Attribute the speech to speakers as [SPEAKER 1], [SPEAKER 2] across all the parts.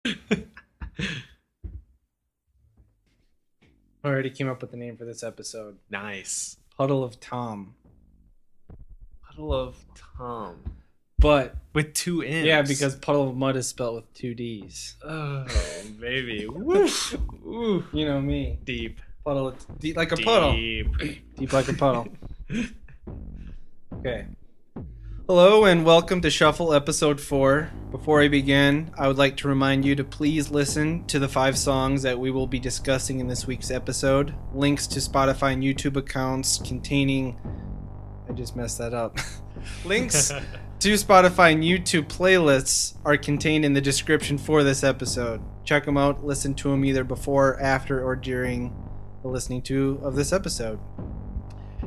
[SPEAKER 1] I already came up with the name for this episode.
[SPEAKER 2] Nice.
[SPEAKER 1] Puddle of Tomm.
[SPEAKER 2] Puddle of Tomm.
[SPEAKER 1] But
[SPEAKER 2] with two M's.
[SPEAKER 1] Yeah, because Puddle of Mud is spelled with two D's.
[SPEAKER 2] Oh, baby. Ooh.
[SPEAKER 1] You know me.
[SPEAKER 2] Deep.
[SPEAKER 1] Puddle deep like a puddle. Deep like a puddle. Okay. Hello and welcome to Shuffle episode 4. Before I begin, I would like to remind you to please listen to the 5 songs that we will be discussing in this week's episode. Links to Spotify and YouTube accounts containing... I just messed that up. Links to Spotify and YouTube playlists are contained in the description for this episode. Check them out, listen to them either before, after, or during the listening to of this episode.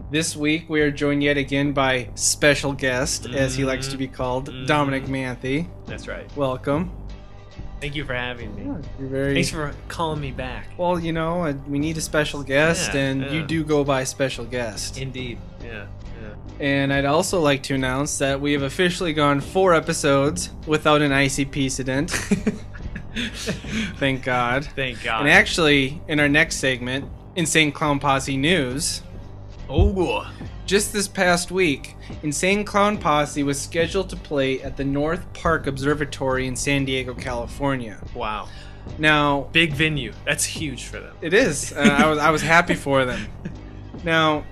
[SPEAKER 1] This week we are joined yet again by special guest, as he likes to be called, Dominic Manthey.
[SPEAKER 2] That's right.
[SPEAKER 1] Welcome.
[SPEAKER 2] Thank you for having me.
[SPEAKER 1] Yeah, you're very...
[SPEAKER 2] Thanks for calling me back.
[SPEAKER 1] Well, you know, we need a special guest, and you do go by special guest.
[SPEAKER 2] Indeed. Yeah.
[SPEAKER 1] And I'd also like to announce that we have officially gone 4 episodes without an ICP incident. Thank God.
[SPEAKER 2] Thank God.
[SPEAKER 1] And actually, in our next segment, Insane Clown Posse News...
[SPEAKER 2] Oh,
[SPEAKER 1] just this past week, Insane Clown Posse was scheduled to play at the North Park Observatory in San Diego, California.
[SPEAKER 2] Wow.
[SPEAKER 1] Now,
[SPEAKER 2] big venue. That's huge for them.
[SPEAKER 1] It is. I was happy for them. Now,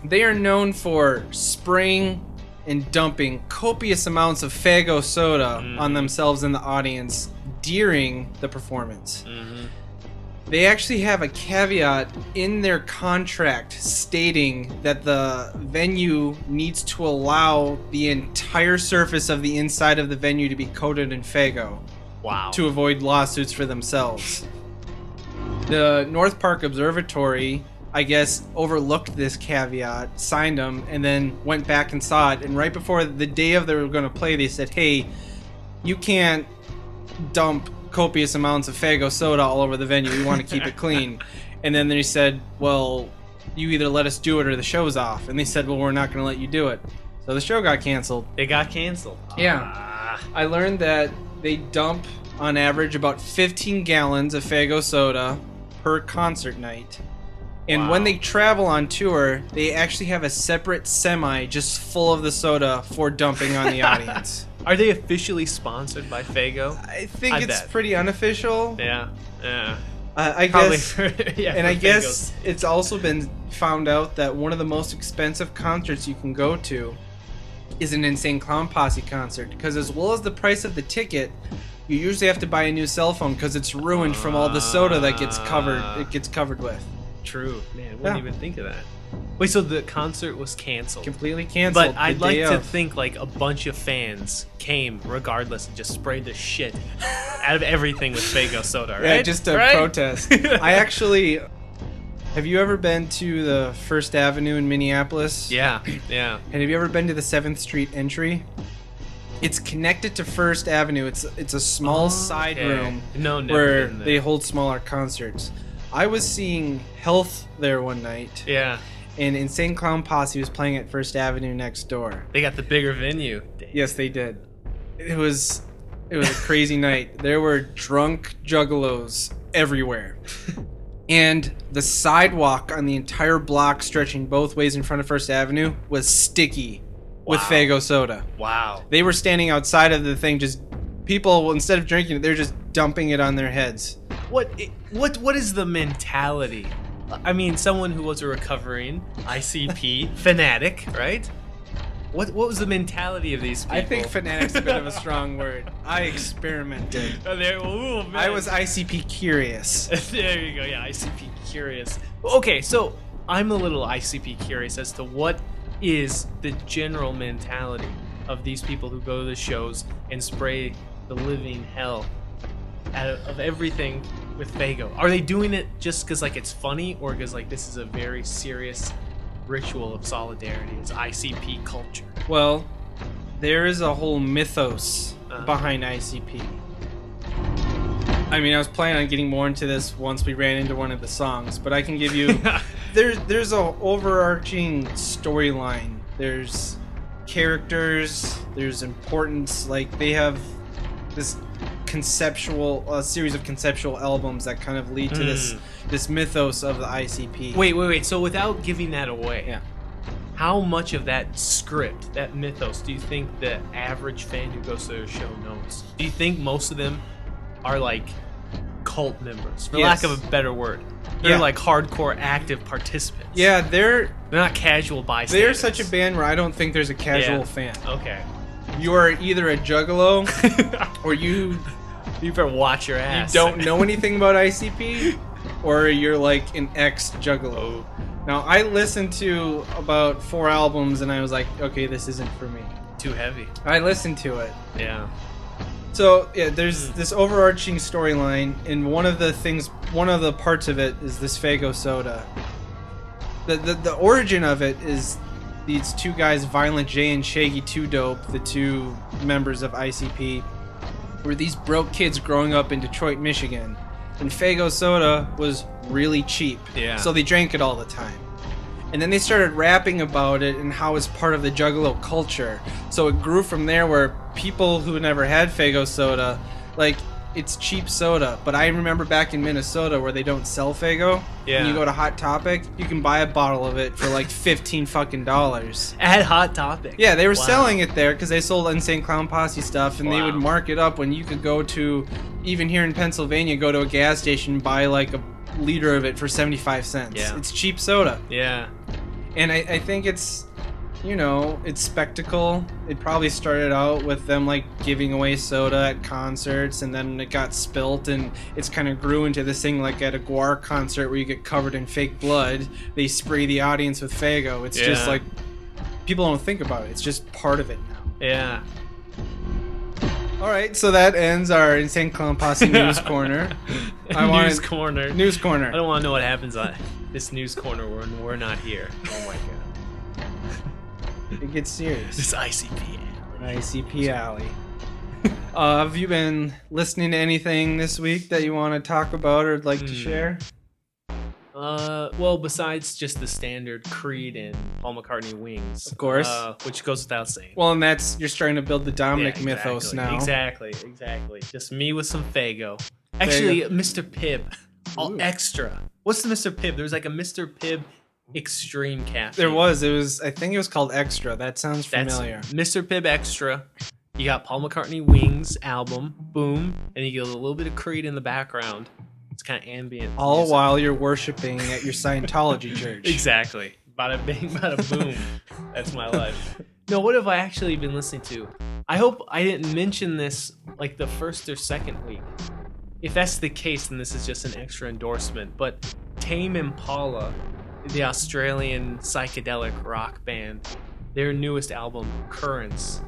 [SPEAKER 1] they are known for spraying and dumping copious amounts of Faygo soda on themselves and the audience during the performance. They actually have a caveat in their contract stating that the venue needs to allow the entire surface of the inside of the venue to be coated in Faygo.
[SPEAKER 2] Wow.
[SPEAKER 1] To avoid lawsuits for themselves. The North Park Observatory, I guess, overlooked this caveat, signed them, and then went back and saw it. And right before the day of they were going to play, they said, hey, you can't dump copious amounts of Faygo soda all over the venue. We want to keep it clean. And then they said, well, you either let us do it or the show's off. And they said, well, we're not going to let you do it. So the show got canceled.
[SPEAKER 2] It got canceled.
[SPEAKER 1] Yeah. I learned that they dump, on average, about 15 gallons of Faygo soda per concert night. And when they travel on tour, they actually have a separate semi just full of the soda for dumping on the audience.
[SPEAKER 2] Are they officially sponsored by Faygo?
[SPEAKER 1] I think it's pretty unofficial.
[SPEAKER 2] Yeah.
[SPEAKER 1] I guess.
[SPEAKER 2] And
[SPEAKER 1] I guess it's also been found out that one of the most expensive concerts you can go to is an Insane Clown Posse concert, because as well as the price of the ticket, you usually have to buy a new cell phone because it's ruined from all the soda that gets covered with.
[SPEAKER 2] True. Man, I wouldn't even think of that. Wait, so the concert was canceled?
[SPEAKER 1] Completely canceled.
[SPEAKER 2] But I'd like to think like a bunch of fans came regardless and just sprayed the shit out of everything with Faygo soda, right?
[SPEAKER 1] Yeah, just to protest. I actually... Have you ever been to the First Avenue in Minneapolis?
[SPEAKER 2] Yeah.
[SPEAKER 1] And have you ever been to the 7th Street entry? It's connected to First Avenue. It's a small side room where they hold smaller concerts. I was seeing Health there one night.
[SPEAKER 2] Yeah.
[SPEAKER 1] And Insane Clown Posse was playing at First Avenue next door.
[SPEAKER 2] They got the bigger venue. Damn.
[SPEAKER 1] Yes, they did. It was a crazy night. There were drunk juggalos everywhere. And the sidewalk on the entire block stretching both ways in front of First Avenue was sticky with Faygo soda.
[SPEAKER 2] Wow.
[SPEAKER 1] They were standing outside of the thing, just people, instead of drinking it, they're just dumping it on their heads.
[SPEAKER 2] What is the mentality? I mean, someone who was a recovering ICP fanatic, right? What was the mentality of these people?
[SPEAKER 1] I think fanatic's a bit of a strong word. I experimented. I was ICP curious.
[SPEAKER 2] There you go. Yeah, ICP curious. Okay, so I'm a little ICP curious as to what is the general mentality of these people who go to the shows and spray the living hell out of everything with Faygo. Are they doing it just because like it's funny, or because like this is a very serious ritual of solidarity? It's ICP culture.
[SPEAKER 1] Well, there is a whole mythos behind ICP. I mean, I was planning on getting more into this once we ran into one of the songs, but I can give you there's a overarching storyline. There's characters, there's importance, like they have this series of conceptual albums that kind of lead to this mythos of the ICP.
[SPEAKER 2] Wait. So without giving that away,
[SPEAKER 1] Yeah.
[SPEAKER 2] how much of that script, that mythos, do you think the average fan who goes to their show knows? Do you think most of them are like cult members, for lack of a better word? They're like hardcore active participants.
[SPEAKER 1] Yeah, they're
[SPEAKER 2] not casual bystanders.
[SPEAKER 1] They're such a band where I don't think there's a casual fan.
[SPEAKER 2] Okay.
[SPEAKER 1] You are either a juggalo or you
[SPEAKER 2] better watch your ass.
[SPEAKER 1] You don't know anything about ICP, or you're like an ex-juggalo. Now, I listened to about 4 albums and I was like, okay, this isn't for me.
[SPEAKER 2] Too heavy.
[SPEAKER 1] I listened to it.
[SPEAKER 2] Yeah.
[SPEAKER 1] So, yeah, there's this overarching storyline, and one of the parts of it is this Faygo soda. The origin of it is these 2 guys, Violent J and Shaggy 2 Dope, the 2 members of ICP, were these broke kids growing up in Detroit, Michigan. And Faygo soda was really cheap.
[SPEAKER 2] Yeah.
[SPEAKER 1] So they drank it all the time. And then they started rapping about it and how it's part of the Juggalo culture. So it grew from there, where people who never had Faygo soda, like, it's cheap soda. But I remember back in Minnesota where they don't sell Faygo.
[SPEAKER 2] Yeah.
[SPEAKER 1] And you go to Hot Topic, you can buy a bottle of it for like $15
[SPEAKER 2] At Hot Topic.
[SPEAKER 1] Yeah, they were selling it there because they sold Insane Clown Posse stuff, and they would mark it up when you could go to, even here in Pennsylvania, go to a gas station and buy like a liter of it for 75 cents.
[SPEAKER 2] Yeah.
[SPEAKER 1] It's cheap soda.
[SPEAKER 2] Yeah.
[SPEAKER 1] And I think it's, it's spectacle. It probably started out with them like giving away soda at concerts, and then it got spilt, and it's kind of grew into this thing like at a Guar concert where you get covered in fake blood. They spray the audience with Faygo. It's just like, people don't think about it. It's just part of it now.
[SPEAKER 2] Yeah.
[SPEAKER 1] All right, so that ends our Insane Clown Posse News Corner.
[SPEAKER 2] News Corner.
[SPEAKER 1] News Corner.
[SPEAKER 2] I don't want to know what happens on this News Corner when we're not here. Oh my god.
[SPEAKER 1] It gets serious.
[SPEAKER 2] This ICP alley.
[SPEAKER 1] ICP alley. Have you been listening to anything this week that you want to talk about or like to share?
[SPEAKER 2] Well, besides just the standard Creed and Paul McCartney Wings,
[SPEAKER 1] of course,
[SPEAKER 2] which goes without saying.
[SPEAKER 1] Well, and you're starting to build the Dominic mythos now.
[SPEAKER 2] Exactly. Just me with some Faygo. Actually, Mr. Pibb, all extra. What's the Mr. Pibb? There's like a Mr. Pibb Extreme Caffeine.
[SPEAKER 1] There was. I think it was called Extra. That sounds familiar.
[SPEAKER 2] That's Mr. Pibb Extra. You got Paul McCartney Wings album, boom, and you get a little bit of Creed in the background. It's kind of ambient.
[SPEAKER 1] All
[SPEAKER 2] music.
[SPEAKER 1] while you're worshiping at your Scientology church.
[SPEAKER 2] Exactly. Bada bing, bada boom. That's my life. No, what have I actually been listening to? I hope I didn't mention this like the first or second week. If that's the case, then this is just an extra endorsement. But Tame Impala, the Australian psychedelic rock band, their newest album, Currents,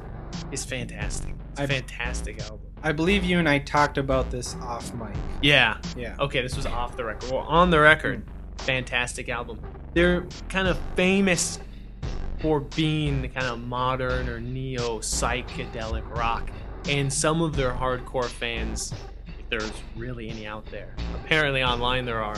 [SPEAKER 2] is fantastic. It's a fantastic album.
[SPEAKER 1] I believe you and I talked about this off mic.
[SPEAKER 2] Yeah.
[SPEAKER 1] Yeah.
[SPEAKER 2] Okay, this was off the record. Well, on the record, fantastic album. They're kind of famous for being the kind of modern or neo psychedelic rock, and some of their hardcore fans, if there's really any out there, apparently online there are,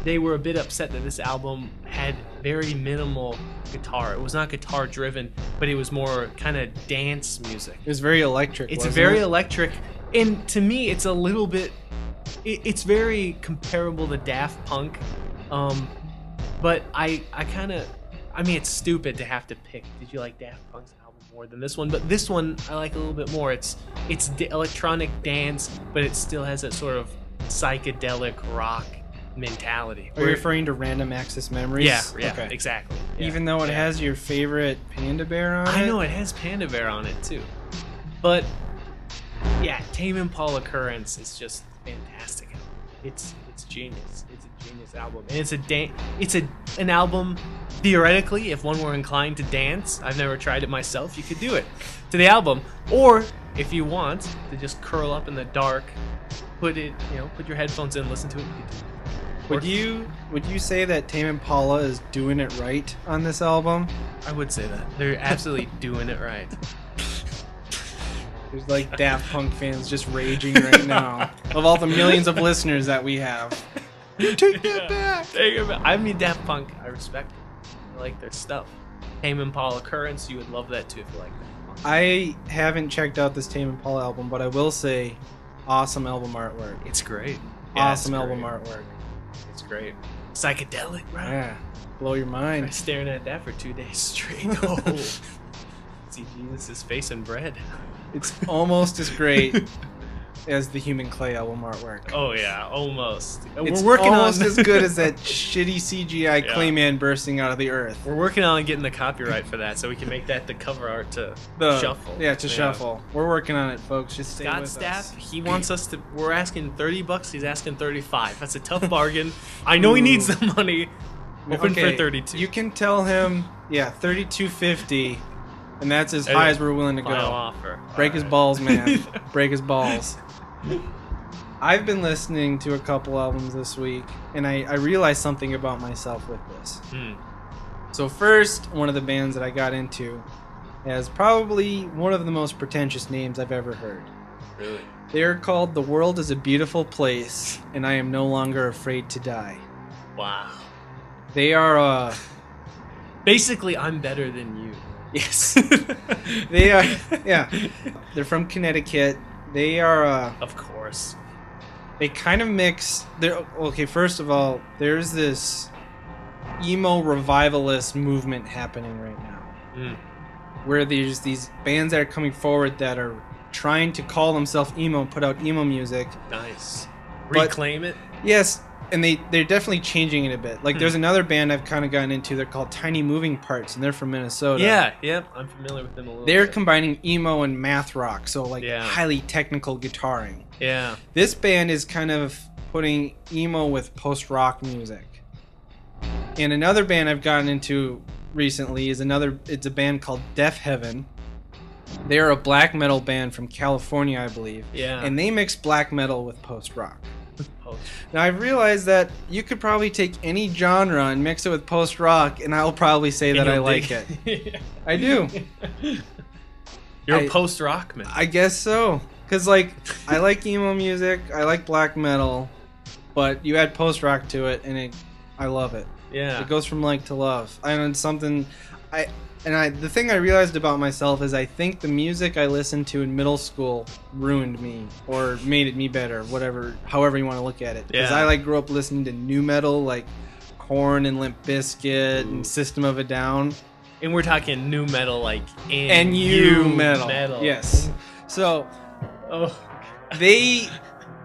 [SPEAKER 2] they were a bit upset that this album had very minimal guitar. It was not guitar driven, but it was more kind of dance music.
[SPEAKER 1] It was very electric.
[SPEAKER 2] It's very electric, and to me, it's a little bit. It's very comparable to Daft Punk, but I mean, it's stupid to have to pick. Did you like Daft Punk's album more than this one? But this one I like a little bit more. It's electronic dance, but it still has that sort of psychedelic rock mentality.
[SPEAKER 1] Are you referring to Random Access Memories?
[SPEAKER 2] Yeah,
[SPEAKER 1] okay.
[SPEAKER 2] Exactly. Yeah.
[SPEAKER 1] Even though it has your favorite Panda Bear on it?
[SPEAKER 2] I know, it has Panda Bear on it too. But yeah, Tame Impala Currents is just fantastic. It's genius. It's a genius album. And it's an album, theoretically, if one were inclined to dance, I've never tried it myself, you could do it to the album. Or if you want to just curl up in the dark, put your headphones in, listen to it.
[SPEAKER 1] Would you say that Tame Impala is doing it right on this album?
[SPEAKER 2] I would say that. They're absolutely doing it right.
[SPEAKER 1] There's like Daft Punk fans just raging right now. Of all the millions of listeners that we have. Take that back!
[SPEAKER 2] I mean, Daft Punk, I respect them. I like their stuff. Tame Impala Currents, you would love that too if you like that.
[SPEAKER 1] I haven't checked out this Tame Impala album, but I will say Awesome album artwork.
[SPEAKER 2] It's great.
[SPEAKER 1] Awesome album artwork.
[SPEAKER 2] It's great. Psychedelic, right?
[SPEAKER 1] Yeah. Blow your mind.
[SPEAKER 2] I'm staring at that for 2 days straight. Oh. See Jesus' face and bread.
[SPEAKER 1] It's almost as great as the Human Clay album artwork.
[SPEAKER 2] Oh yeah, almost.
[SPEAKER 1] It's
[SPEAKER 2] We're working
[SPEAKER 1] almost
[SPEAKER 2] on
[SPEAKER 1] as good as that shitty CGI Clayman bursting out of the earth.
[SPEAKER 2] We're working on getting the copyright for that, so we can make that the cover art to Shuffle.
[SPEAKER 1] Yeah, to Shuffle. We're working on it, folks. Just stay
[SPEAKER 2] Scott
[SPEAKER 1] with
[SPEAKER 2] Stapp,
[SPEAKER 1] us.
[SPEAKER 2] he wants us to. We're asking $30. He's asking $35. That's a tough bargain. I know he needs the money. Open for 32.
[SPEAKER 1] You can tell him, $32.50, and that's as high as we're willing to go.
[SPEAKER 2] Final offer.
[SPEAKER 1] Break his balls, man. Break his balls. I've been listening to a couple albums this week, and I realized something about myself with this. So first, one of the bands that I got into has probably one of the most pretentious names I've ever heard.
[SPEAKER 2] Really?
[SPEAKER 1] They're called The World is a Beautiful Place, and I Am No Longer Afraid to Die.
[SPEAKER 2] Wow.
[SPEAKER 1] They are,
[SPEAKER 2] basically, I'm better than you.
[SPEAKER 1] Yes. They are, yeah. They're from Connecticut. They are,
[SPEAKER 2] of course.
[SPEAKER 1] They kind of mix. Okay, first of all, there's this emo revivalist movement happening right now, where there's these bands that are coming forward that are trying to call themselves emo, put out emo music.
[SPEAKER 2] Nice.
[SPEAKER 1] But,
[SPEAKER 2] Reclaim it.
[SPEAKER 1] Yes, and they're definitely changing it a bit. Like there's another band I've kind of gotten into. They're called Tiny Moving Parts, and they're from Minnesota.
[SPEAKER 2] Yeah, I'm familiar with them a little.
[SPEAKER 1] They're
[SPEAKER 2] bit.
[SPEAKER 1] combining emo and math rock, so like highly technical guitaring.
[SPEAKER 2] Yeah.
[SPEAKER 1] This band is kind of putting emo with post-rock music. And another band I've gotten into recently is it's a band called Deaf Heaven. They're a black metal band from California, I believe.
[SPEAKER 2] Yeah.
[SPEAKER 1] And they mix black metal with post-rock. Now I've realized that you could probably take any genre and mix it with post-rock, and I'll probably say that I like it. I do.
[SPEAKER 2] You're a post-rock man.
[SPEAKER 1] I guess so. Because, like, I like emo music, I like black metal, but you add post-rock to it, and I love it.
[SPEAKER 2] Yeah.
[SPEAKER 1] It goes from like to love. It's something... The thing I realized about myself is I think the music I listened to in middle school ruined me, or made me better, however you want to look at it. Because I grew up listening to nu metal, like Korn and Limp Bizkit and System of a Down.
[SPEAKER 2] And we're talking nu metal, like
[SPEAKER 1] NU metal. Yes. So... they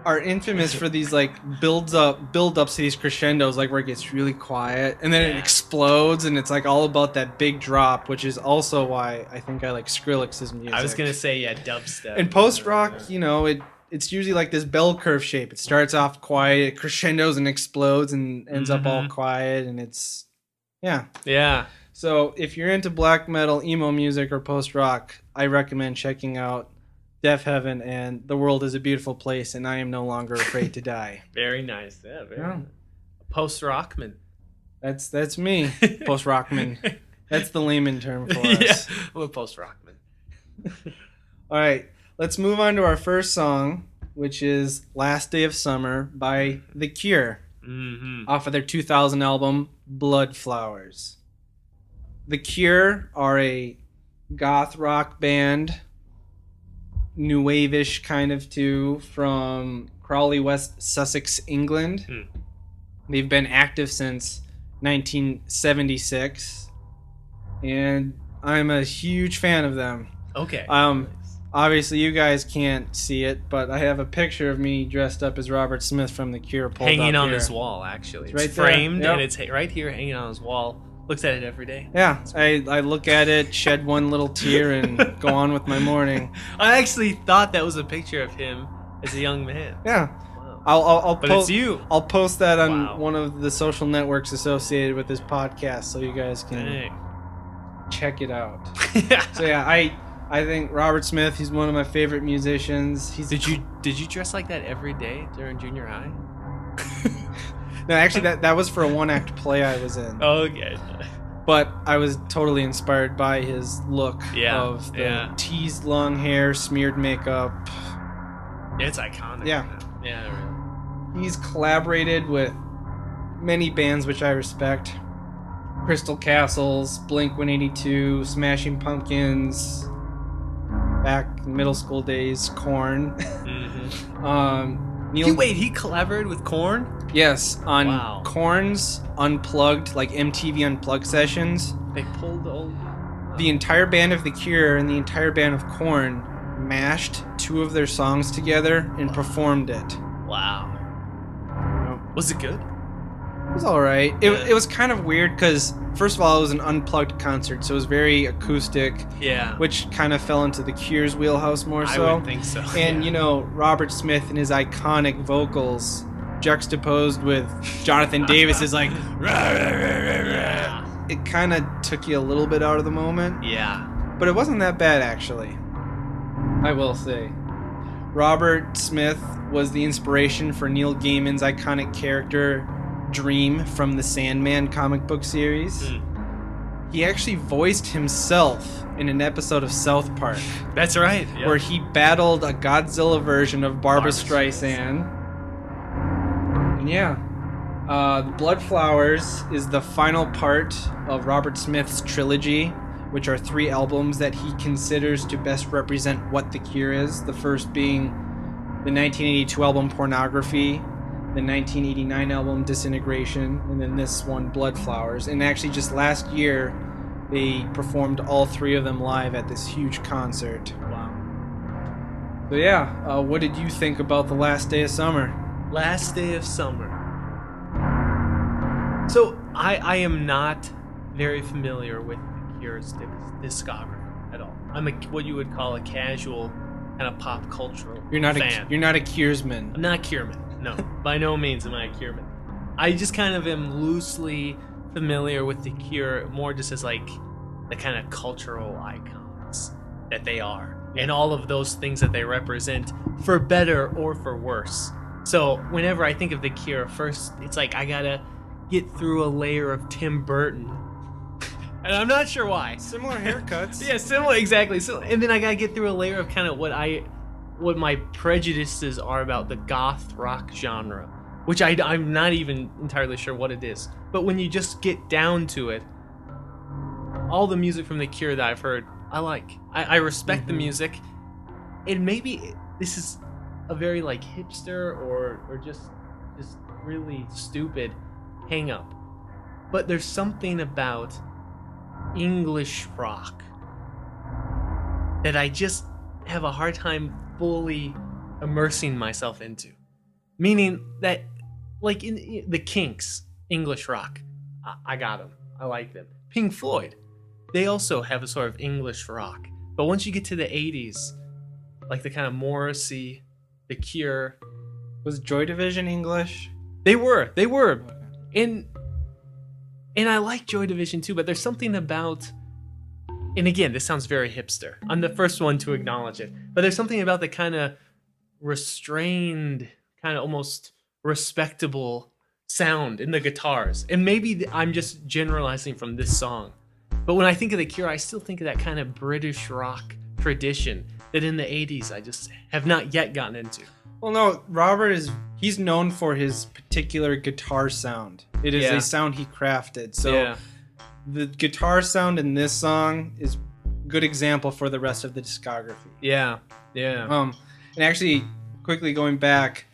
[SPEAKER 1] are infamous for these like build ups to these crescendos, like where it gets really quiet and then it explodes, and it's like all about that big drop, which is also why I think I like Skrillex's music.
[SPEAKER 2] I was gonna say dubstep.
[SPEAKER 1] And post rock, it's usually like this bell curve shape. It starts off quiet, it crescendos and explodes, and ends up all quiet, and it's yeah. So if you're into black metal, emo music, or post rock, I recommend checking out Deaf Heaven and The World is a Beautiful Place, and I Am No Longer Afraid to Die.
[SPEAKER 2] Very nice. Yeah, very nice. Post-rockman.
[SPEAKER 1] That's me. Post-rockman. That's the layman term for us.
[SPEAKER 2] Yeah, I'm a post-rockman.
[SPEAKER 1] All right, let's move on to our first song, which is Last Day of Summer by The Cure, off of their 2000 album, Blood Flowers. The Cure are a goth rock band, new wave-ish kind of too, from Crawley, West Sussex, England. They've been active since 1976, and I'm a huge fan of them.
[SPEAKER 2] Okay.
[SPEAKER 1] Obviously you guys can't see it, but I have a picture of me dressed up as Robert Smith from The Cure pulled
[SPEAKER 2] hanging
[SPEAKER 1] up
[SPEAKER 2] on
[SPEAKER 1] here.
[SPEAKER 2] his wall, actually.
[SPEAKER 1] It's right
[SPEAKER 2] framed,
[SPEAKER 1] there. Yep.
[SPEAKER 2] and it's right here hanging on his wall. Looks at it every day.
[SPEAKER 1] Yeah, I look at it, shed one little tear, and go on with my morning.
[SPEAKER 2] I actually thought that was a picture of him as a young man.
[SPEAKER 1] Yeah.
[SPEAKER 2] Wow. But it's you.
[SPEAKER 1] I'll post that on one of the social networks associated with this podcast, so you guys can check it out. So yeah, I think Robert Smith, he's one of my favorite musicians. Did
[SPEAKER 2] you dress like that every day during junior high?
[SPEAKER 1] No, actually, that was for a one-act play I was in.
[SPEAKER 2] Okay.
[SPEAKER 1] But I was totally inspired by his look of the teased long hair, smeared makeup.
[SPEAKER 2] It's iconic.
[SPEAKER 1] Yeah.
[SPEAKER 2] Yeah, really.
[SPEAKER 1] He's collaborated with many bands which I respect. Crystal Castles, Blink-182, Smashing Pumpkins. back in middle school days, Korn. Neil,
[SPEAKER 2] He collaborated with Korn?
[SPEAKER 1] yes, on
[SPEAKER 2] Wow.
[SPEAKER 1] Korn's Unplugged, like MTV Unplugged sessions.
[SPEAKER 2] They pulled the old...
[SPEAKER 1] The entire band of The Cure and the entire band of Korn mashed 2 of their songs together and performed it.
[SPEAKER 2] Wow. Was it good?
[SPEAKER 1] It was all right. It was kind of weird because, first of all, it was an unplugged concert, so it was very acoustic.
[SPEAKER 2] Yeah.
[SPEAKER 1] Which kind of fell into The Cure's wheelhouse more so.
[SPEAKER 2] I would think so.
[SPEAKER 1] And, Robert Smith and his iconic vocals juxtaposed with Jonathan Davis's like...
[SPEAKER 2] Yeah.
[SPEAKER 1] It kind of took you a little bit out of the moment.
[SPEAKER 2] Yeah.
[SPEAKER 1] But it wasn't that bad, actually. I will say. Robert Smith was the inspiration for Neil Gaiman's iconic character Dream from the Sandman comic book series. He actually voiced himself in an episode of South Park.
[SPEAKER 2] That's right. Yeah.
[SPEAKER 1] Where he battled a Godzilla version of Barbra Streisand. And yeah. The Blood Flowers is the final part of Robert Smith's trilogy, which are 3 albums that he considers to best represent what The Cure is. The first being the 1982 album Pornography, the 1989 album Disintegration, and then this one, Blood Flowers. And actually just last year, they performed all 3 of them live at this huge concert.
[SPEAKER 2] Wow.
[SPEAKER 1] So yeah, what did you think about The Last Day of Summer?
[SPEAKER 2] Last Day of Summer. So I am not very familiar with The Cure's discography at all. I'm what you would call a casual kind of pop cultural fan.
[SPEAKER 1] You're not a Curesman.
[SPEAKER 2] I'm not a Cureman. No, by no means am I a Cureman. I just kind of am loosely familiar with The Cure, more just as like the kind of cultural icons that they are, and all of those things that they represent, for better or for worse. So whenever I think of The Cure, first it's like I gotta get through a layer of Tim Burton, and I'm not sure why.
[SPEAKER 1] Similar haircuts.
[SPEAKER 2] Yeah, similar, exactly. So, and then I gotta get through a layer of kind of what my prejudices are about the goth rock genre, which I'm not even entirely sure what it is. But when you just get down to it, all the music from The Cure that I've heard, I like. I respect the music, and maybe this is a very like hipster or just really stupid hang up, but there's something about English rock that I just have a hard time fully immersing myself into. Meaning that, like in the Kinks, English rock, I got them. I like them. Pink Floyd, they also have a sort of English rock. But once you get to the 80s, like the kind of Morrissey, The Cure.
[SPEAKER 1] Was Joy Division English?
[SPEAKER 2] They were. And I like Joy Division too, but there's something about, and again, this sounds very hipster. I'm the first one to acknowledge it. But there's something about the kind of restrained, kind of almost respectable sound in the guitars. And maybe I'm just generalizing from this song. But when I think of The Cure, I still think of that kind of British rock tradition that in the 80s I just have not yet gotten into.
[SPEAKER 1] Well, no, he's known for his particular guitar sound. It is a sound he crafted. So the guitar sound in this song is a good example for the rest of the discography.
[SPEAKER 2] Yeah.
[SPEAKER 1] And actually, quickly going back,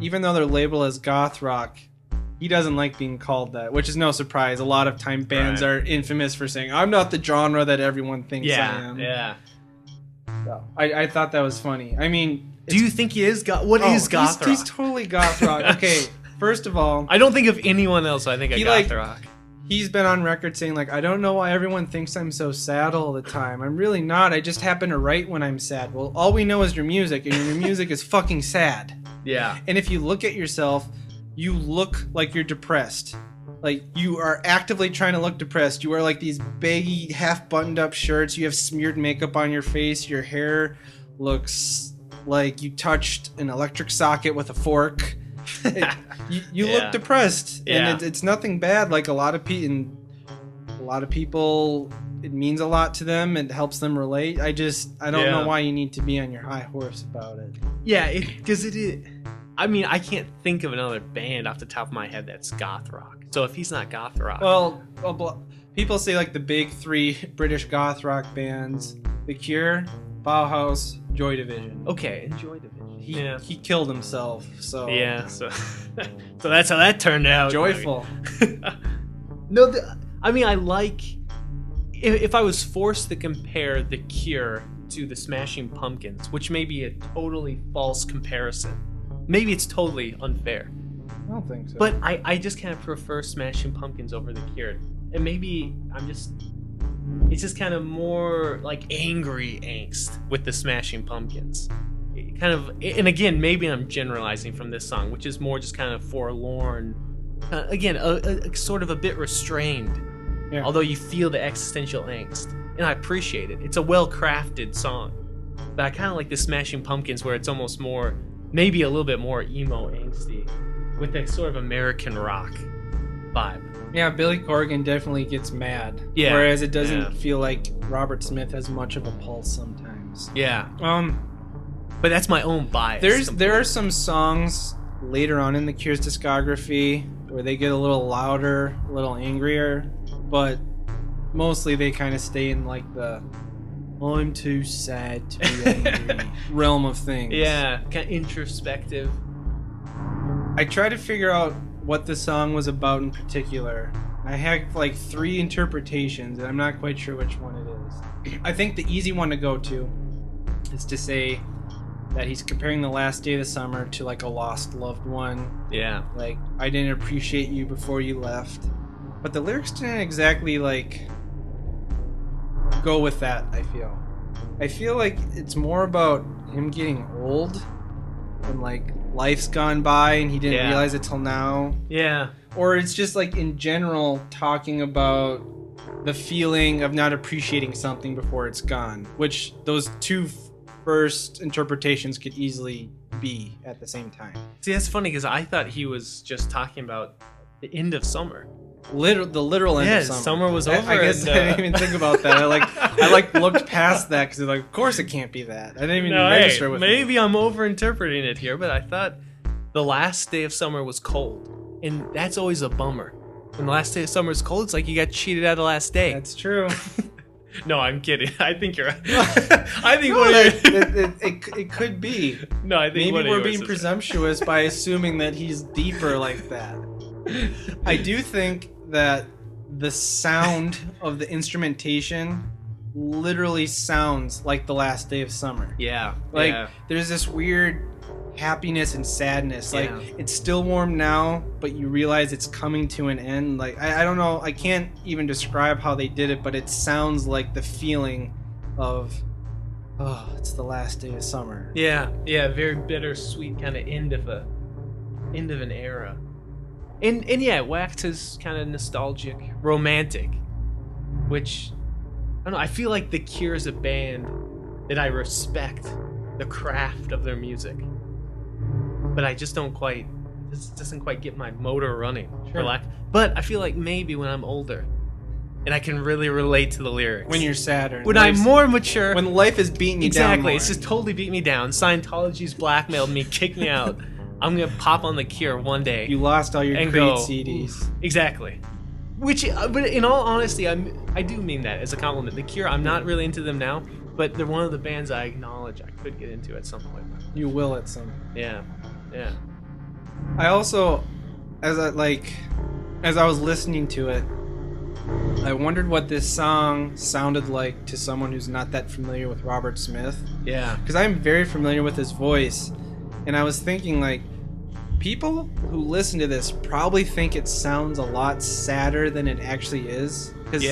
[SPEAKER 1] even though they're labeled as goth rock, he doesn't like being called that, which is no surprise. A lot of time bands are infamous for saying, I'm not the genre that everyone thinks I am.
[SPEAKER 2] Yeah.
[SPEAKER 1] So, I thought that was funny. I mean...
[SPEAKER 2] Do you think he is goth? What is goth rock?
[SPEAKER 1] He's totally goth rock. Okay, first of all...
[SPEAKER 2] I don't think of anyone else I think of goth rock.
[SPEAKER 1] He's been on record saying, like, I don't know why everyone thinks I'm so sad all the time. I'm really not. I just happen to write when I'm sad. Well, all we know is your music, and your music is fucking sad.
[SPEAKER 2] Yeah.
[SPEAKER 1] And if you look at yourself, you look like you're depressed. Like, you are actively trying to look depressed. You wear, like, these baggy, half-buttoned-up shirts. You have smeared makeup on your face. Your hair looks like you touched an electric socket with a fork. You look depressed, and it's nothing bad. Like a lot of people, it means a lot to them. It helps them relate. I don't know why you need to be on your high horse about it.
[SPEAKER 2] Yeah, because it is. I mean, I can't think of another band off the top of my head that's goth rock. So if he's not goth rock,
[SPEAKER 1] well, people say like the big 3 British goth rock bands: The Cure, Bauhaus, Joy Division.
[SPEAKER 2] Okay, Joy Division.
[SPEAKER 1] He killed himself, so
[SPEAKER 2] Yeah, so so that's how that turned out.
[SPEAKER 1] joyful.
[SPEAKER 2] No, I mean, I like... If I was forced to compare The Cure to the Smashing Pumpkins, which may be a totally false comparison, maybe it's totally unfair,
[SPEAKER 1] I don't think so.
[SPEAKER 2] but I just kind of prefer Smashing Pumpkins over The Cure. And maybe it's just kind of more like angry angst with the Smashing Pumpkins. And again, maybe I'm generalizing from this song, which is more just kind of forlorn, again, a sort of a bit restrained, although you feel the existential angst, and I appreciate it. It's a well-crafted song, but I kind of like the Smashing Pumpkins, where it's almost more, maybe a little bit more emo angsty, with that sort of American rock vibe.
[SPEAKER 1] Yeah, Billy Corgan definitely gets mad.
[SPEAKER 2] Yeah.
[SPEAKER 1] Whereas it doesn't feel like Robert Smith has much of a pulse sometimes.
[SPEAKER 2] Yeah. But that's my own bias.
[SPEAKER 1] There are some songs later on in the Cure's discography where they get a little louder, a little angrier, but mostly they kind of stay in like the I'm too sad to be angry realm of things.
[SPEAKER 2] Yeah, kind of introspective.
[SPEAKER 1] I tried to figure out what the song was about in particular. I had like 3 interpretations, and I'm not quite sure which one it is. I think the easy one to go to is to say that he's comparing the last day of the summer to like a lost loved one.
[SPEAKER 2] Yeah.
[SPEAKER 1] Like, I didn't appreciate you before you left. But the lyrics didn't exactly like go with that, I feel. I feel like it's more about him getting old and like life's gone by and he didn't realize it till now.
[SPEAKER 2] Yeah.
[SPEAKER 1] Or it's just like in general talking about the feeling of not appreciating something before it's gone, which those two first interpretations could easily be at the same time.
[SPEAKER 2] See, that's funny because I thought he was just talking about the end of summer.
[SPEAKER 1] The literal end of summer.
[SPEAKER 2] Yeah, summer was over.
[SPEAKER 1] I guess I didn't even think about that. I looked past that because of course it can't be that. I didn't even register with
[SPEAKER 2] maybe I'm overinterpreting it here, but I thought the last day of summer was cold, and that's always a bummer. When the last day of summer is cold, it's like you got cheated out of the last day.
[SPEAKER 1] That's true.
[SPEAKER 2] No, I'm kidding. I think you're right. I think
[SPEAKER 1] it could be.
[SPEAKER 2] No, I think
[SPEAKER 1] maybe we're being presumptuous by assuming that he's deeper like that. I do think that the sound of the instrumentation literally sounds like the last day of summer.
[SPEAKER 2] Yeah.
[SPEAKER 1] There's this weird happiness and sadness. Like, it's still warm now, but you realize it's coming to an end. Like, I don't know. I can't even describe how they did it, but it sounds like the feeling of, oh, it's the last day of summer.
[SPEAKER 2] Yeah. Very bittersweet kind of end of an era. And yeah, it waxes kind of nostalgic, romantic, which, I don't know, I feel like The Cure is a band that I respect the craft of their music, but I just don't quite, this doesn't quite get my motor running, but I feel like maybe when I'm older, and I can really relate to the lyrics.
[SPEAKER 1] When you're sadder.
[SPEAKER 2] When I'm more mature.
[SPEAKER 1] When life is beating you down more.
[SPEAKER 2] Exactly, it's just totally beat me down. Scientology's blackmailed me, kicked me out. I'm gonna pop on The Cure one day.
[SPEAKER 1] You lost all your
[SPEAKER 2] Creed
[SPEAKER 1] CDs.
[SPEAKER 2] Exactly. Which, but in all honesty, I do mean that as a compliment. The Cure, I'm not really into them now, but they're one of the bands I acknowledge I could get into at some point.
[SPEAKER 1] You will at some point.
[SPEAKER 2] Yeah.
[SPEAKER 1] I also, as I was listening to it, I wondered what this song sounded like to someone who's not that familiar with Robert Smith.
[SPEAKER 2] Yeah.
[SPEAKER 1] Because I'm very familiar with his voice, and I was thinking, like, people who listen to this probably think it sounds a lot sadder than it actually is. Because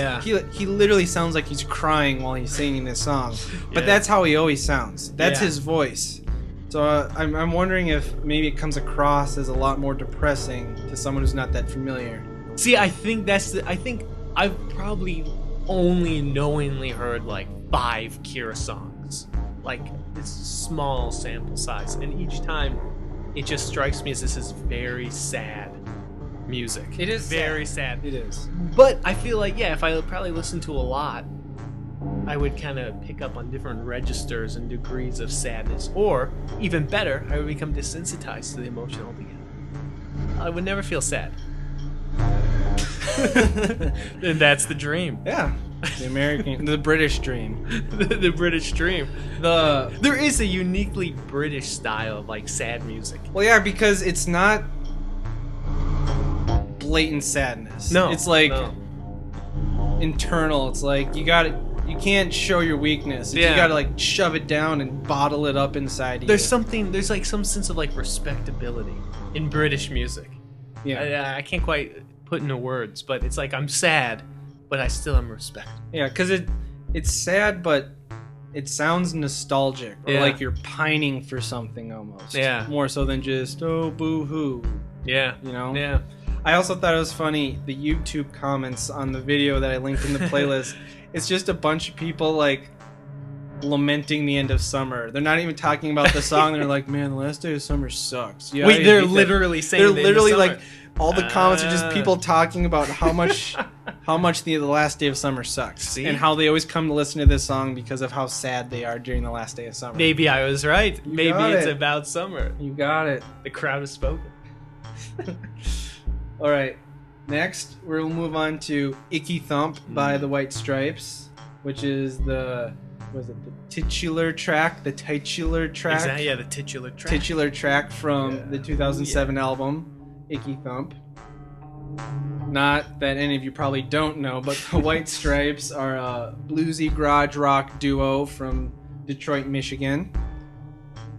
[SPEAKER 1] he literally sounds like he's crying while he's singing this song. But that's how he always sounds. That's his voice. So I'm wondering if maybe it comes across as a lot more depressing to someone who's not that familiar.
[SPEAKER 2] See, I think I think I've probably only knowingly heard like 5 Cure songs. Like, it's small sample size. And each time it just strikes me as this is very sad music.
[SPEAKER 1] It is
[SPEAKER 2] very sad.
[SPEAKER 1] It is.
[SPEAKER 2] But I feel like, if I probably listened to a lot, I would kind of pick up on different registers and degrees of sadness. Or, even better, I would become desensitized to the emotion altogether. I would never feel sad. And that's the dream.
[SPEAKER 1] Yeah. the British dream.
[SPEAKER 2] The British dream.
[SPEAKER 1] The
[SPEAKER 2] There is a uniquely British style of like sad music.
[SPEAKER 1] Well, yeah, because it's not blatant sadness.
[SPEAKER 2] No,
[SPEAKER 1] it's like
[SPEAKER 2] no.
[SPEAKER 1] internal. It's like you can't show your weakness.
[SPEAKER 2] Yeah.
[SPEAKER 1] You gotta like shove it down and bottle it up inside you.
[SPEAKER 2] There's like some sense of like respectability in British music.
[SPEAKER 1] Yeah.
[SPEAKER 2] I can't quite put into words, but it's like I'm sad, but I still am respectful.
[SPEAKER 1] Yeah, because it's sad, but it sounds nostalgic, or
[SPEAKER 2] Yeah.
[SPEAKER 1] like you're pining for something almost.
[SPEAKER 2] Yeah.
[SPEAKER 1] More so than just boo hoo.
[SPEAKER 2] Yeah.
[SPEAKER 1] You know.
[SPEAKER 2] Yeah.
[SPEAKER 1] I also thought it was funny the YouTube comments on the video that I linked in the playlist. It's just a bunch of people like lamenting the end of summer. They're not even talking about the song. They're like, "Man, the last day of summer sucks." Yeah,
[SPEAKER 2] Wait, they're literally saying
[SPEAKER 1] they're
[SPEAKER 2] the end of
[SPEAKER 1] literally
[SPEAKER 2] summer.
[SPEAKER 1] like all the comments are just people talking about how much the last day of summer sucks.
[SPEAKER 2] See?
[SPEAKER 1] And how they always come to listen to this song because of how sad they are during the last day of summer.
[SPEAKER 2] Maybe I was right. Maybe
[SPEAKER 1] got
[SPEAKER 2] it's
[SPEAKER 1] it.
[SPEAKER 2] about summer.
[SPEAKER 1] You got it.
[SPEAKER 2] The crowd has spoken.
[SPEAKER 1] All right. Next, we'll move on to Icky Thump by the White Stripes, which is the titular track? The titular track?
[SPEAKER 2] Exactly, yeah, the titular track.
[SPEAKER 1] Titular track from the 2007 album, Icky Thump. Not that any of you probably don't know, but the White Stripes are a bluesy garage rock duo from Detroit, Michigan.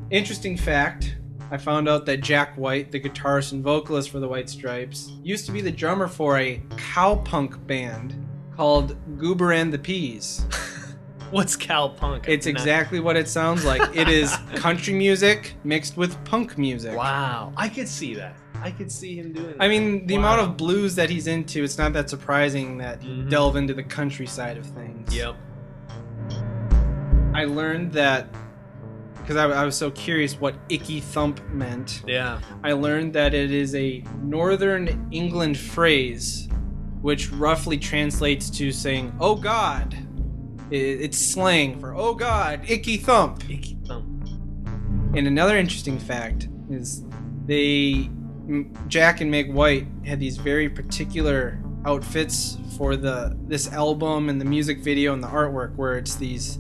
[SPEAKER 1] Interesting fact, I found out that Jack White, the guitarist and vocalist for the White Stripes, used to be the drummer for a cowpunk band called Goober and the Peas.
[SPEAKER 2] What's cowpunk?
[SPEAKER 1] It's exactly what it sounds like. It is country music mixed with punk music.
[SPEAKER 2] Wow, I could see that. I could see him doing that.
[SPEAKER 1] I mean, the amount of blues that he's into, it's not that surprising that he delve into the country side of things.
[SPEAKER 2] Yep.
[SPEAKER 1] I learned that, because I was so curious what Icky Thump meant.
[SPEAKER 2] Yeah.
[SPEAKER 1] I learned that it is a Northern England phrase, which roughly translates to saying, "Oh God." It's slang for, "Oh God, Icky Thump."
[SPEAKER 2] Icky Thump.
[SPEAKER 1] And another interesting fact is Jack and Meg White had these very particular outfits for this album and the music video and the artwork, where it's these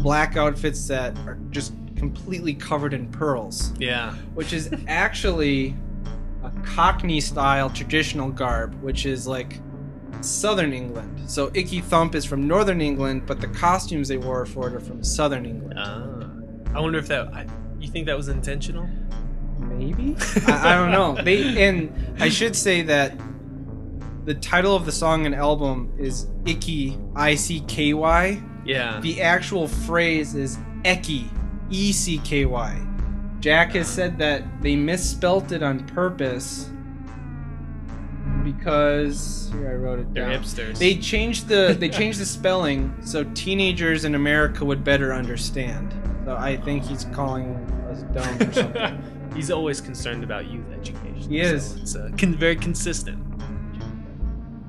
[SPEAKER 1] black outfits that are just completely covered in pearls.
[SPEAKER 2] Yeah.
[SPEAKER 1] Which is actually a Cockney style traditional garb, which is like Southern England. So Icky Thump is from Northern England, but the costumes they wore for it are from Southern England.
[SPEAKER 2] I wonder if you think that was intentional?
[SPEAKER 1] Maybe? I don't know. And I should say that the title of the song and album is Icky, I-C-K-Y.
[SPEAKER 2] Yeah.
[SPEAKER 1] The actual phrase is Ecky, E-C-K-Y. Jack has said that they misspelt it on purpose because here I wrote it down.
[SPEAKER 2] They're hipsters.
[SPEAKER 1] They changed the spelling so teenagers in America would better understand. So I think he's calling us dumb or something.
[SPEAKER 2] He's always concerned about youth education.
[SPEAKER 1] He is.
[SPEAKER 2] So it's very consistent.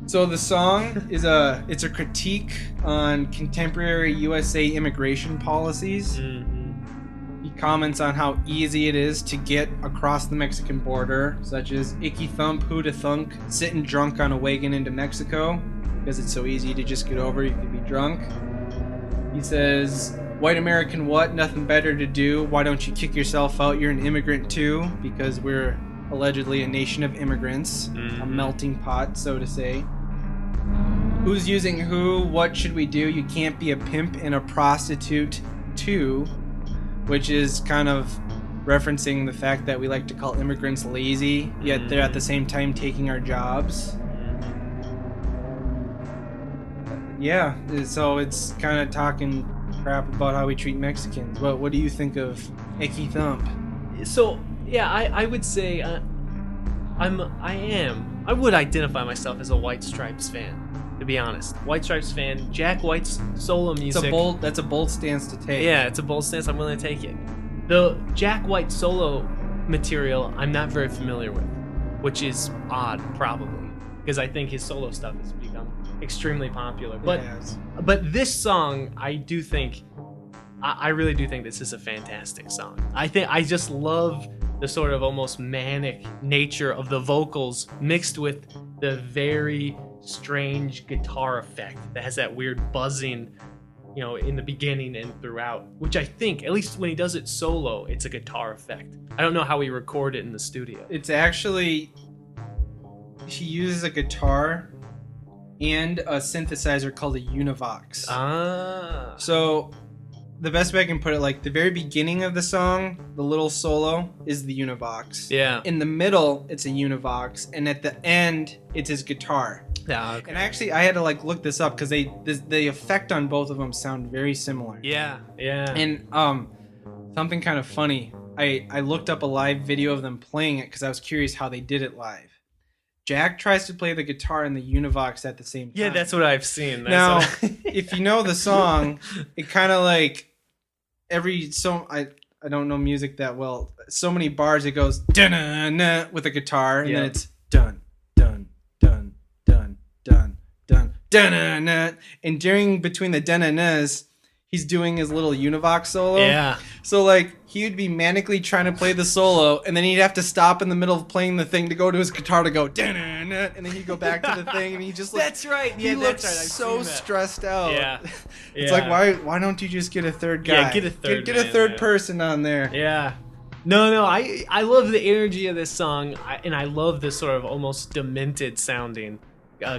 [SPEAKER 1] So the song is a critique on contemporary USA immigration policies. He comments on how easy it is to get across the Mexican border, such as Icky Thump, who to thunk, sitting drunk on a wagon into Mexico, because it's so easy to just get over, you can be drunk. He says, "White American what? Nothing better to do. Why don't you kick yourself out? You're an immigrant too," because we're allegedly a nation of immigrants, a melting pot, so to say. Who's using who? What should we do? You can't be a pimp and a prostitute too, which is kind of referencing the fact that we like to call immigrants lazy, yet they're at the same time taking our jobs. Yeah, so it's kind of talking crap about how we treat Mexicans. What do you think of Icky Thump?
[SPEAKER 2] So yeah, I would say I would identify myself as a White Stripes fan, to be honest. White Stripes fan. Jack White's solo music.
[SPEAKER 1] That's a bold stance to take.
[SPEAKER 2] Yeah, it's a bold stance. I'm willing to take it. The Jack White solo material I'm not very familiar with, which is odd, probably, because I think his solo stuff has become extremely popular. But this song, I really do think this is a fantastic song. I just love the sort of almost manic nature of the vocals mixed with the very strange guitar effect that has that weird buzzing, in the beginning and throughout, which I think, at least when he does it solo, it's a guitar effect. I don't know how he recorded it in the studio.
[SPEAKER 1] It's actually, he uses a guitar and a synthesizer called a Univox.
[SPEAKER 2] Ah.
[SPEAKER 1] So the best way I can put it, like the very beginning of the song, the little solo is the Univox.
[SPEAKER 2] Yeah.
[SPEAKER 1] In the middle, it's a Univox, and at the end, it's his guitar.
[SPEAKER 2] Yeah. Okay.
[SPEAKER 1] And actually, I had to like look this up because the effect on both of them sound very similar.
[SPEAKER 2] Yeah. Yeah.
[SPEAKER 1] And something kind of funny. I looked up a live video of them playing it because I was curious how they did it live. Jack tries to play the guitar and the Univox at the same time.
[SPEAKER 2] Yeah, that's what I've seen.
[SPEAKER 1] Now, if you know the song, it kind of like I don't know music that well. So many bars it goes dun with a guitar, and then it's dun dun dun dun dun dun dun, and during between the dun-nas, he's doing his little Univox solo.
[SPEAKER 2] Yeah.
[SPEAKER 1] So like he would be manically trying to play the solo, and then he'd have to stop in the middle of playing the thing to go to his guitar to go dun-na-na, and then he'd go back to the thing, and he just looks,
[SPEAKER 2] that's right.
[SPEAKER 1] he
[SPEAKER 2] Yeah,
[SPEAKER 1] looks
[SPEAKER 2] that's right.
[SPEAKER 1] so stressed out.
[SPEAKER 2] Yeah.
[SPEAKER 1] It's like why don't you just get a third guy?
[SPEAKER 2] Yeah, get a third
[SPEAKER 1] get a
[SPEAKER 2] man,
[SPEAKER 1] third
[SPEAKER 2] yeah.
[SPEAKER 1] person on there.
[SPEAKER 2] Yeah. No, I love the energy of this song, and I love this sort of almost demented sounding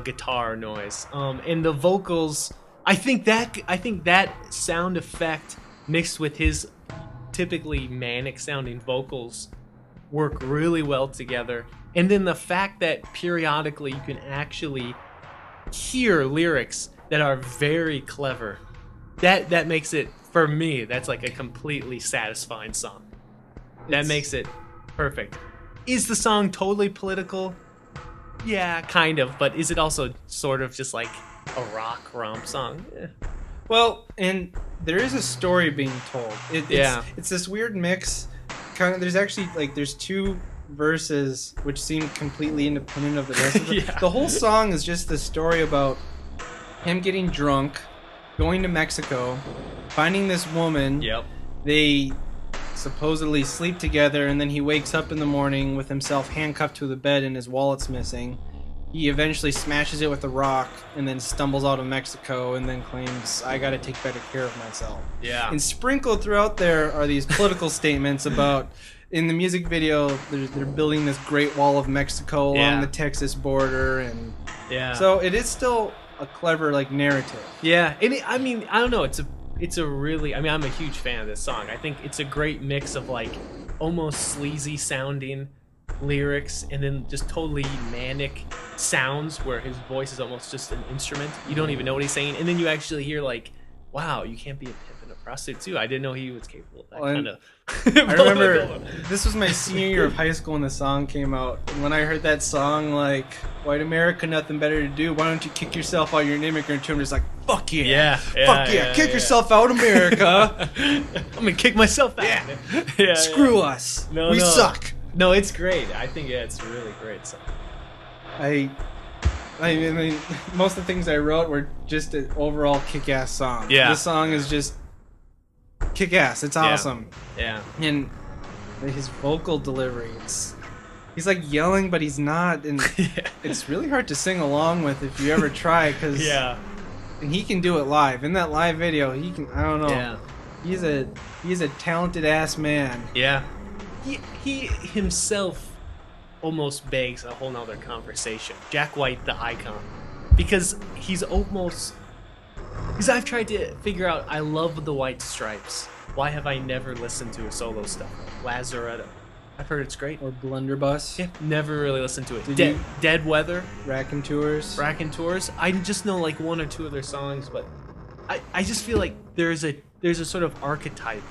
[SPEAKER 2] guitar noise. And the vocals, I think that sound effect mixed with his typically manic sounding vocals work really well together. And then the fact that periodically you can actually hear lyrics that are very clever, that makes it, for me, that's like a completely satisfying song. That makes it perfect. Is the song totally political? Yeah, kind of, but is it also sort of just like a rock romp song? Yeah.
[SPEAKER 1] Well, and there is a story being told. It's this weird mix. Kind of, there's actually there's two verses which seem completely independent of the rest of it.
[SPEAKER 2] Yeah.
[SPEAKER 1] The whole song is just the story about him getting drunk, going to Mexico, finding this woman.
[SPEAKER 2] Yep.
[SPEAKER 1] They supposedly sleep together, and then he wakes up in the morning with himself handcuffed to the bed and his wallet's missing. He eventually smashes it with a rock and then stumbles out of Mexico and then claims, I gotta take better care of myself.
[SPEAKER 2] Yeah.
[SPEAKER 1] And sprinkled throughout there are these political statements about, in the music video, they're building this Great Wall of Mexico along the Texas border, and so it is still a clever narrative.
[SPEAKER 2] Yeah, and I mean, I don't know, it's a really, I mean, I'm a huge fan of this song. I think it's a great mix of almost sleazy sounding lyrics and then just totally manic sounds where his voice is almost just an instrument. You don't even know what he's saying, and then you actually hear wow, you can't be a pimp and a prostitute too. I didn't know he was capable of that kind of.
[SPEAKER 1] I remember this was my senior year of high school when the song came out, and when I heard that song, white America, nothing better to do, why don't you kick yourself out? You're an immigrant too. I'm just like, fuck yeah, fuck yeah, kick yourself out, America.
[SPEAKER 2] I'm gonna kick myself out.
[SPEAKER 1] Screw us, we suck.
[SPEAKER 2] No, it's great. I think it's a really great song.
[SPEAKER 1] I mean, most of the things I wrote were just an overall kick-ass song.
[SPEAKER 2] Yeah.
[SPEAKER 1] This song is just kick-ass. It's awesome.
[SPEAKER 2] Yeah.
[SPEAKER 1] And his vocal delivery, he's yelling, but he's not, and it's really hard to sing along with if you ever try, because and he can do it live. In that live video, he can, I don't know.
[SPEAKER 2] Yeah.
[SPEAKER 1] He's a talented ass man.
[SPEAKER 2] Yeah. He himself almost begs a whole nother conversation. Jack White, the icon, because I've tried to figure out, I love the White Stripes. Why have I never listened to his solo stuff? Lazaretto. I've heard it's great.
[SPEAKER 1] Or Blunderbuss.
[SPEAKER 2] Yeah, never really listened to it. Dead Weather.
[SPEAKER 1] Raconteurs.
[SPEAKER 2] I just know one or two of their songs, but I just feel like there's a sort of archetype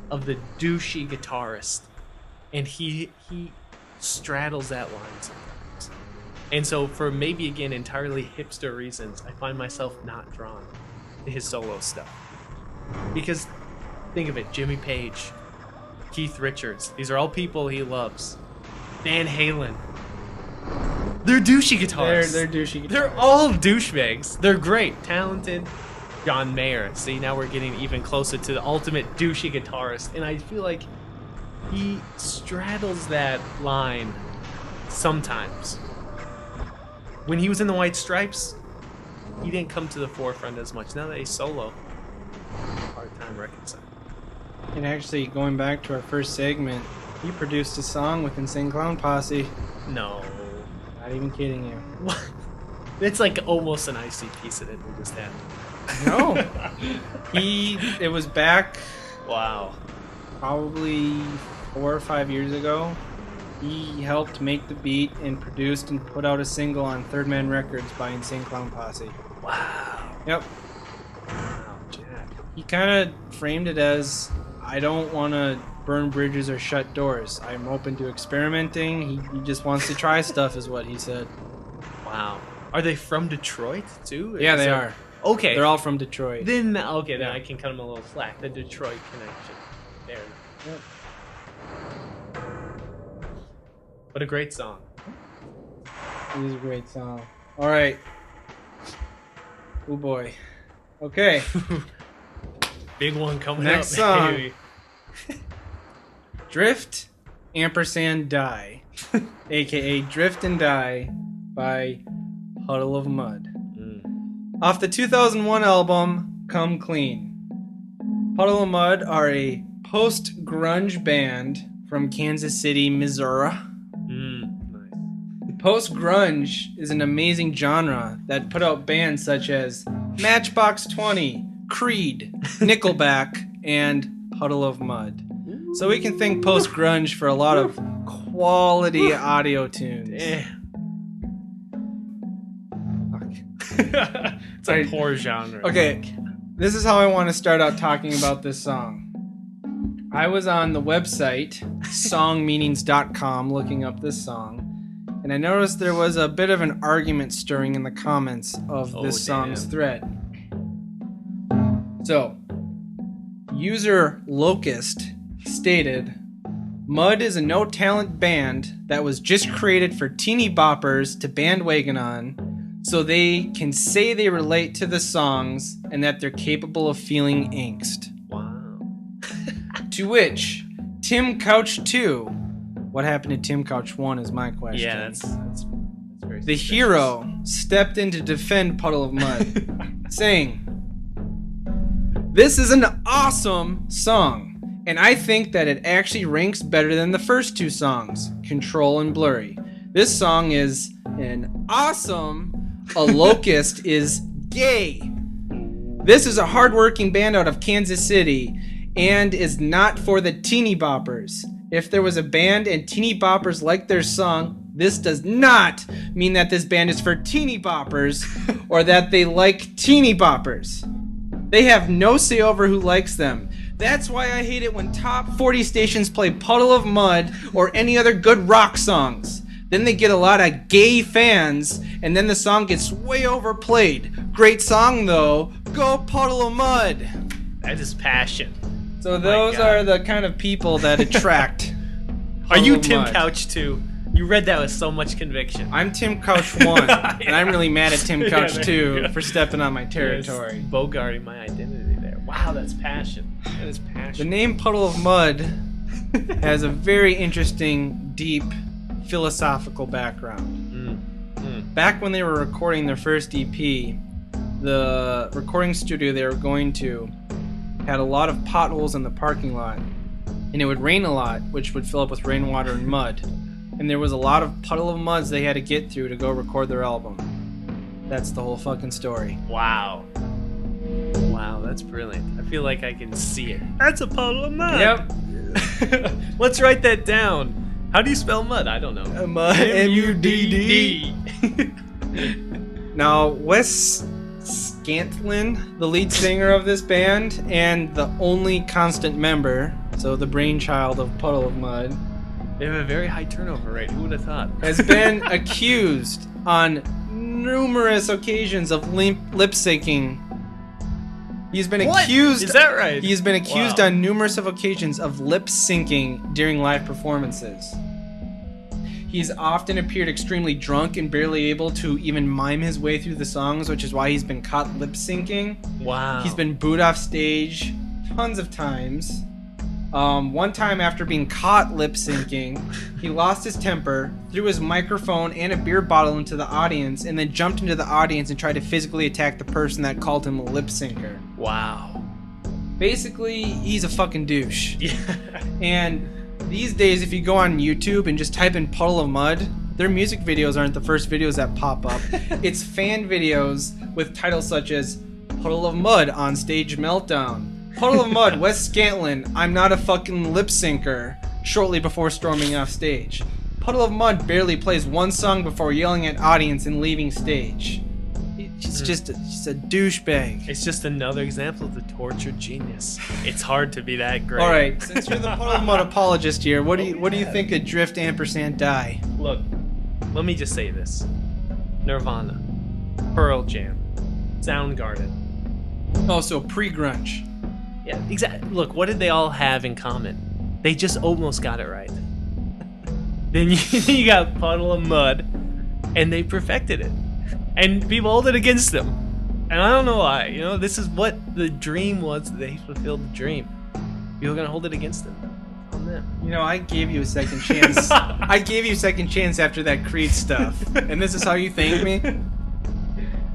[SPEAKER 2] of the douchey guitarist, and he straddles that line sometimes. And so for maybe, again, entirely hipster reasons, I find myself not drawn to his solo stuff. Because think of it, Jimmy Page, Keith Richards, these are all people he loves. Van Halen. They're douchey guitarists.
[SPEAKER 1] They're douchey guitarists.
[SPEAKER 2] They're all douchebags. They're great, talented. John Mayer. See, now we're getting even closer to the ultimate douchey guitarist, and I feel like he straddles that line sometimes. when he was in the White Stripes, he didn't come to the forefront as much. Now that he's solo, hard time reconciling.
[SPEAKER 1] And actually, going back to our first segment, he produced a song with Insane Clown Posse.
[SPEAKER 2] No.
[SPEAKER 1] Not even kidding you.
[SPEAKER 2] What? It's like almost an ICP that we just had.
[SPEAKER 1] No. It was back
[SPEAKER 2] Wow.
[SPEAKER 1] probably 4 or 5 years ago. He helped make the beat and produced and put out a single on Third Man Records by Insane Clown Posse.
[SPEAKER 2] Wow.
[SPEAKER 1] Yep.
[SPEAKER 2] Wow, Jack.
[SPEAKER 1] He kind of framed it as, I don't want to burn bridges or shut doors. I'm open to experimenting. He just wants to try stuff, is what he said.
[SPEAKER 2] Wow. Are they from Detroit, too?
[SPEAKER 1] Yeah, they are.
[SPEAKER 2] Okay.
[SPEAKER 1] They're all from Detroit.
[SPEAKER 2] Then I can cut him a little slack. The Detroit connection. There.
[SPEAKER 1] Yep.
[SPEAKER 2] What a great song.
[SPEAKER 1] It is a great song. All right. Oh boy. Okay.
[SPEAKER 2] Big one coming
[SPEAKER 1] Next
[SPEAKER 2] up.
[SPEAKER 1] song.
[SPEAKER 2] Baby.
[SPEAKER 1] Drift ampersand Die, aka Drift and Die by Puddle of Mud. Off the 2001 album Come Clean. Puddle of Mud are a post-grunge band from Kansas City, Missouri.
[SPEAKER 2] Nice.
[SPEAKER 1] Post-grunge is an amazing genre that put out bands such as Matchbox 20, Creed, Nickelback, and Puddle of Mud. So we can thank post-grunge for a lot of quality audio tunes.
[SPEAKER 2] It's a poor genre.
[SPEAKER 1] Okay, this is how I want to start out talking about this song. I was on the website, songmeanings.com, looking up this song, and I noticed there was a bit of an argument stirring in the comments of this song's thread. So, user Locust stated, Mud is a no-talent band that was just created for teeny boppers to bandwagon on so they can say they relate to the songs and that they're capable of feeling angst.
[SPEAKER 2] Wow.
[SPEAKER 1] To which, Tim Couch 2, what happened to Tim Couch 1 is my question.
[SPEAKER 2] Yeah, that's very
[SPEAKER 1] The
[SPEAKER 2] suspicious.
[SPEAKER 1] hero stepped in to defend Puddle of Mud, saying, this is an awesome song. And I think that it actually ranks better than the first two songs, Control and Blurry. This song is an awesome. A locust is gay. This is a hardworking band out of Kansas City and is not for the teeny boppers. If there was a band and teeny boppers like their song, this does not mean that this band is for teeny boppers or that they like teeny boppers. They have no say over who likes them. That's why I hate it when top 40 stations play Puddle of Mud or any other good rock songs. Then they get a lot of gay fans, and then the song gets way overplayed. Great song though. Go Puddle of Mud.
[SPEAKER 2] That is passion.
[SPEAKER 1] So those are the kind of people that attract.
[SPEAKER 2] Are you
[SPEAKER 1] Puddle of
[SPEAKER 2] Tim
[SPEAKER 1] Mud.
[SPEAKER 2] Couch 2? You read that with so much conviction.
[SPEAKER 1] I'm Tim Couch 1, and I'm really mad at Tim Couch
[SPEAKER 2] there you
[SPEAKER 1] 2
[SPEAKER 2] go.
[SPEAKER 1] for stepping on my territory.
[SPEAKER 2] Yes, bogarting my identity there. Wow, that's passion. That is
[SPEAKER 1] The
[SPEAKER 2] passion.
[SPEAKER 1] name Puddle of Mud has a very interesting, deep, philosophical background. Back when they were recording their first EP, the recording studio they were going to had a lot of potholes in the parking lot, and it would rain a lot, which would fill up with rainwater and mud. And there was a lot of puddle of muds they had to get through to go record their album. That's the whole fucking story.
[SPEAKER 2] Wow. Wow, that's brilliant. I feel like I can see it. That's a puddle of mud.
[SPEAKER 1] Yep.
[SPEAKER 2] Let's write that down. How do you spell mud? I don't know.
[SPEAKER 1] Mud, M-U-D-D. Now, Wes Scantlin, the lead singer of this band, and the only constant member, so the brainchild of Puddle of Mud,
[SPEAKER 2] They have a very high turnover rate. Who would have thought?
[SPEAKER 1] has been accused on numerous occasions of lip syncing. He's been
[SPEAKER 2] What?
[SPEAKER 1] accused.
[SPEAKER 2] Is that right?
[SPEAKER 1] He's been accused
[SPEAKER 2] Wow.
[SPEAKER 1] on numerous of occasions of lip syncing during live performances. He's often appeared extremely drunk and barely able to even mime his way through the songs, which is why he's been caught lip syncing.
[SPEAKER 2] Wow.
[SPEAKER 1] He's been booed off stage tons of times. One time after being caught lip syncing, he lost his temper, threw his microphone and a beer bottle into the audience, and then jumped into the audience and tried to physically attack the person that called him a lip syncer.
[SPEAKER 2] Wow.
[SPEAKER 1] Basically, he's a fucking douche.
[SPEAKER 2] Yeah.
[SPEAKER 1] And these days, if you go on YouTube and just type in Puddle of Mud, their music videos aren't the first videos that pop up. It's fan videos with titles such as Puddle of Mud on Stage Meltdown. Puddle of Mud, Wes Scantlin, I'm not a fucking lip syncer, shortly before storming off stage. Puddle of Mud barely plays one song before yelling at audience and leaving stage. It's just a douchebag.
[SPEAKER 2] It's just another example of the tortured genius. It's hard to be that great.
[SPEAKER 1] All right, since you're the Puddle of Mud apologist here, what do you think of Drift ampersand Die?
[SPEAKER 2] Look, let me just say this: Nirvana, Pearl Jam, Soundgarden.
[SPEAKER 1] Oh, so pre-grunge.
[SPEAKER 2] Yeah, exactly. Look, what did they all have in common? They just almost got it right. Then you got Puddle of Mud, and they perfected it. And people hold it against them. And I don't know why. You know, this is what the dream was. They fulfilled the dream. People are going to hold it against them. On them.
[SPEAKER 1] You know, I gave you a second chance. I gave you a second chance after that Creed stuff. And this is how you thank me?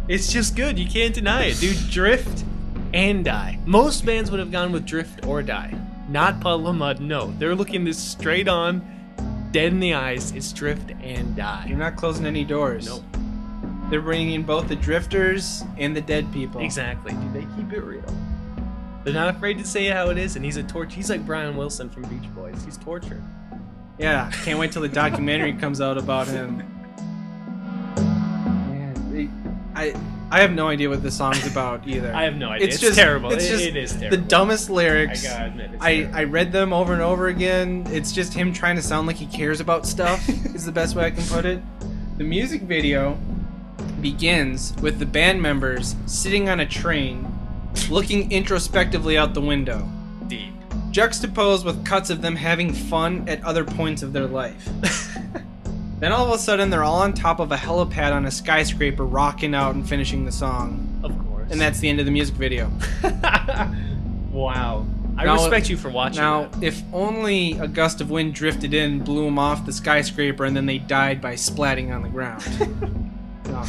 [SPEAKER 2] It's just good. You can't deny it, dude. Drift and Die. Most bands would have gone with Drift or Die. Not Puddle of Mud. No. They're looking this straight on, dead in the eyes. It's Drift and Die.
[SPEAKER 1] You're not closing any doors.
[SPEAKER 2] Nope.
[SPEAKER 1] They're bringing in both the drifters and the dead people.
[SPEAKER 2] Exactly, dude. They keep it real. They're not afraid to say it how it is, and he's a torture. He's like Brian Wilson from Beach Boys. He's tortured.
[SPEAKER 1] Yeah, can't wait till the documentary comes out about him. Man, I have no idea what this song's about either.
[SPEAKER 2] I have no idea. It's
[SPEAKER 1] just
[SPEAKER 2] terrible.
[SPEAKER 1] It's just
[SPEAKER 2] it is terrible.
[SPEAKER 1] The dumbest lyrics.
[SPEAKER 2] I gotta admit, it's
[SPEAKER 1] I read them over and over again. It's just him trying to sound like he cares about stuff. Is the best way I can put it. The music video begins with the band members sitting on a train, looking introspectively out the window.
[SPEAKER 2] Deep.
[SPEAKER 1] Juxtaposed with cuts of them having fun at other points of their life. Then all of a sudden, they're all on top of a helipad on a skyscraper, rocking out and finishing the song.
[SPEAKER 2] Of course.
[SPEAKER 1] And that's the end of the music video.
[SPEAKER 2] Wow. I
[SPEAKER 1] Now-
[SPEAKER 2] respect you for watching
[SPEAKER 1] Now,
[SPEAKER 2] that.
[SPEAKER 1] if only a gust of wind drifted in, blew them off the skyscraper, and then they died by splatting on the ground. No,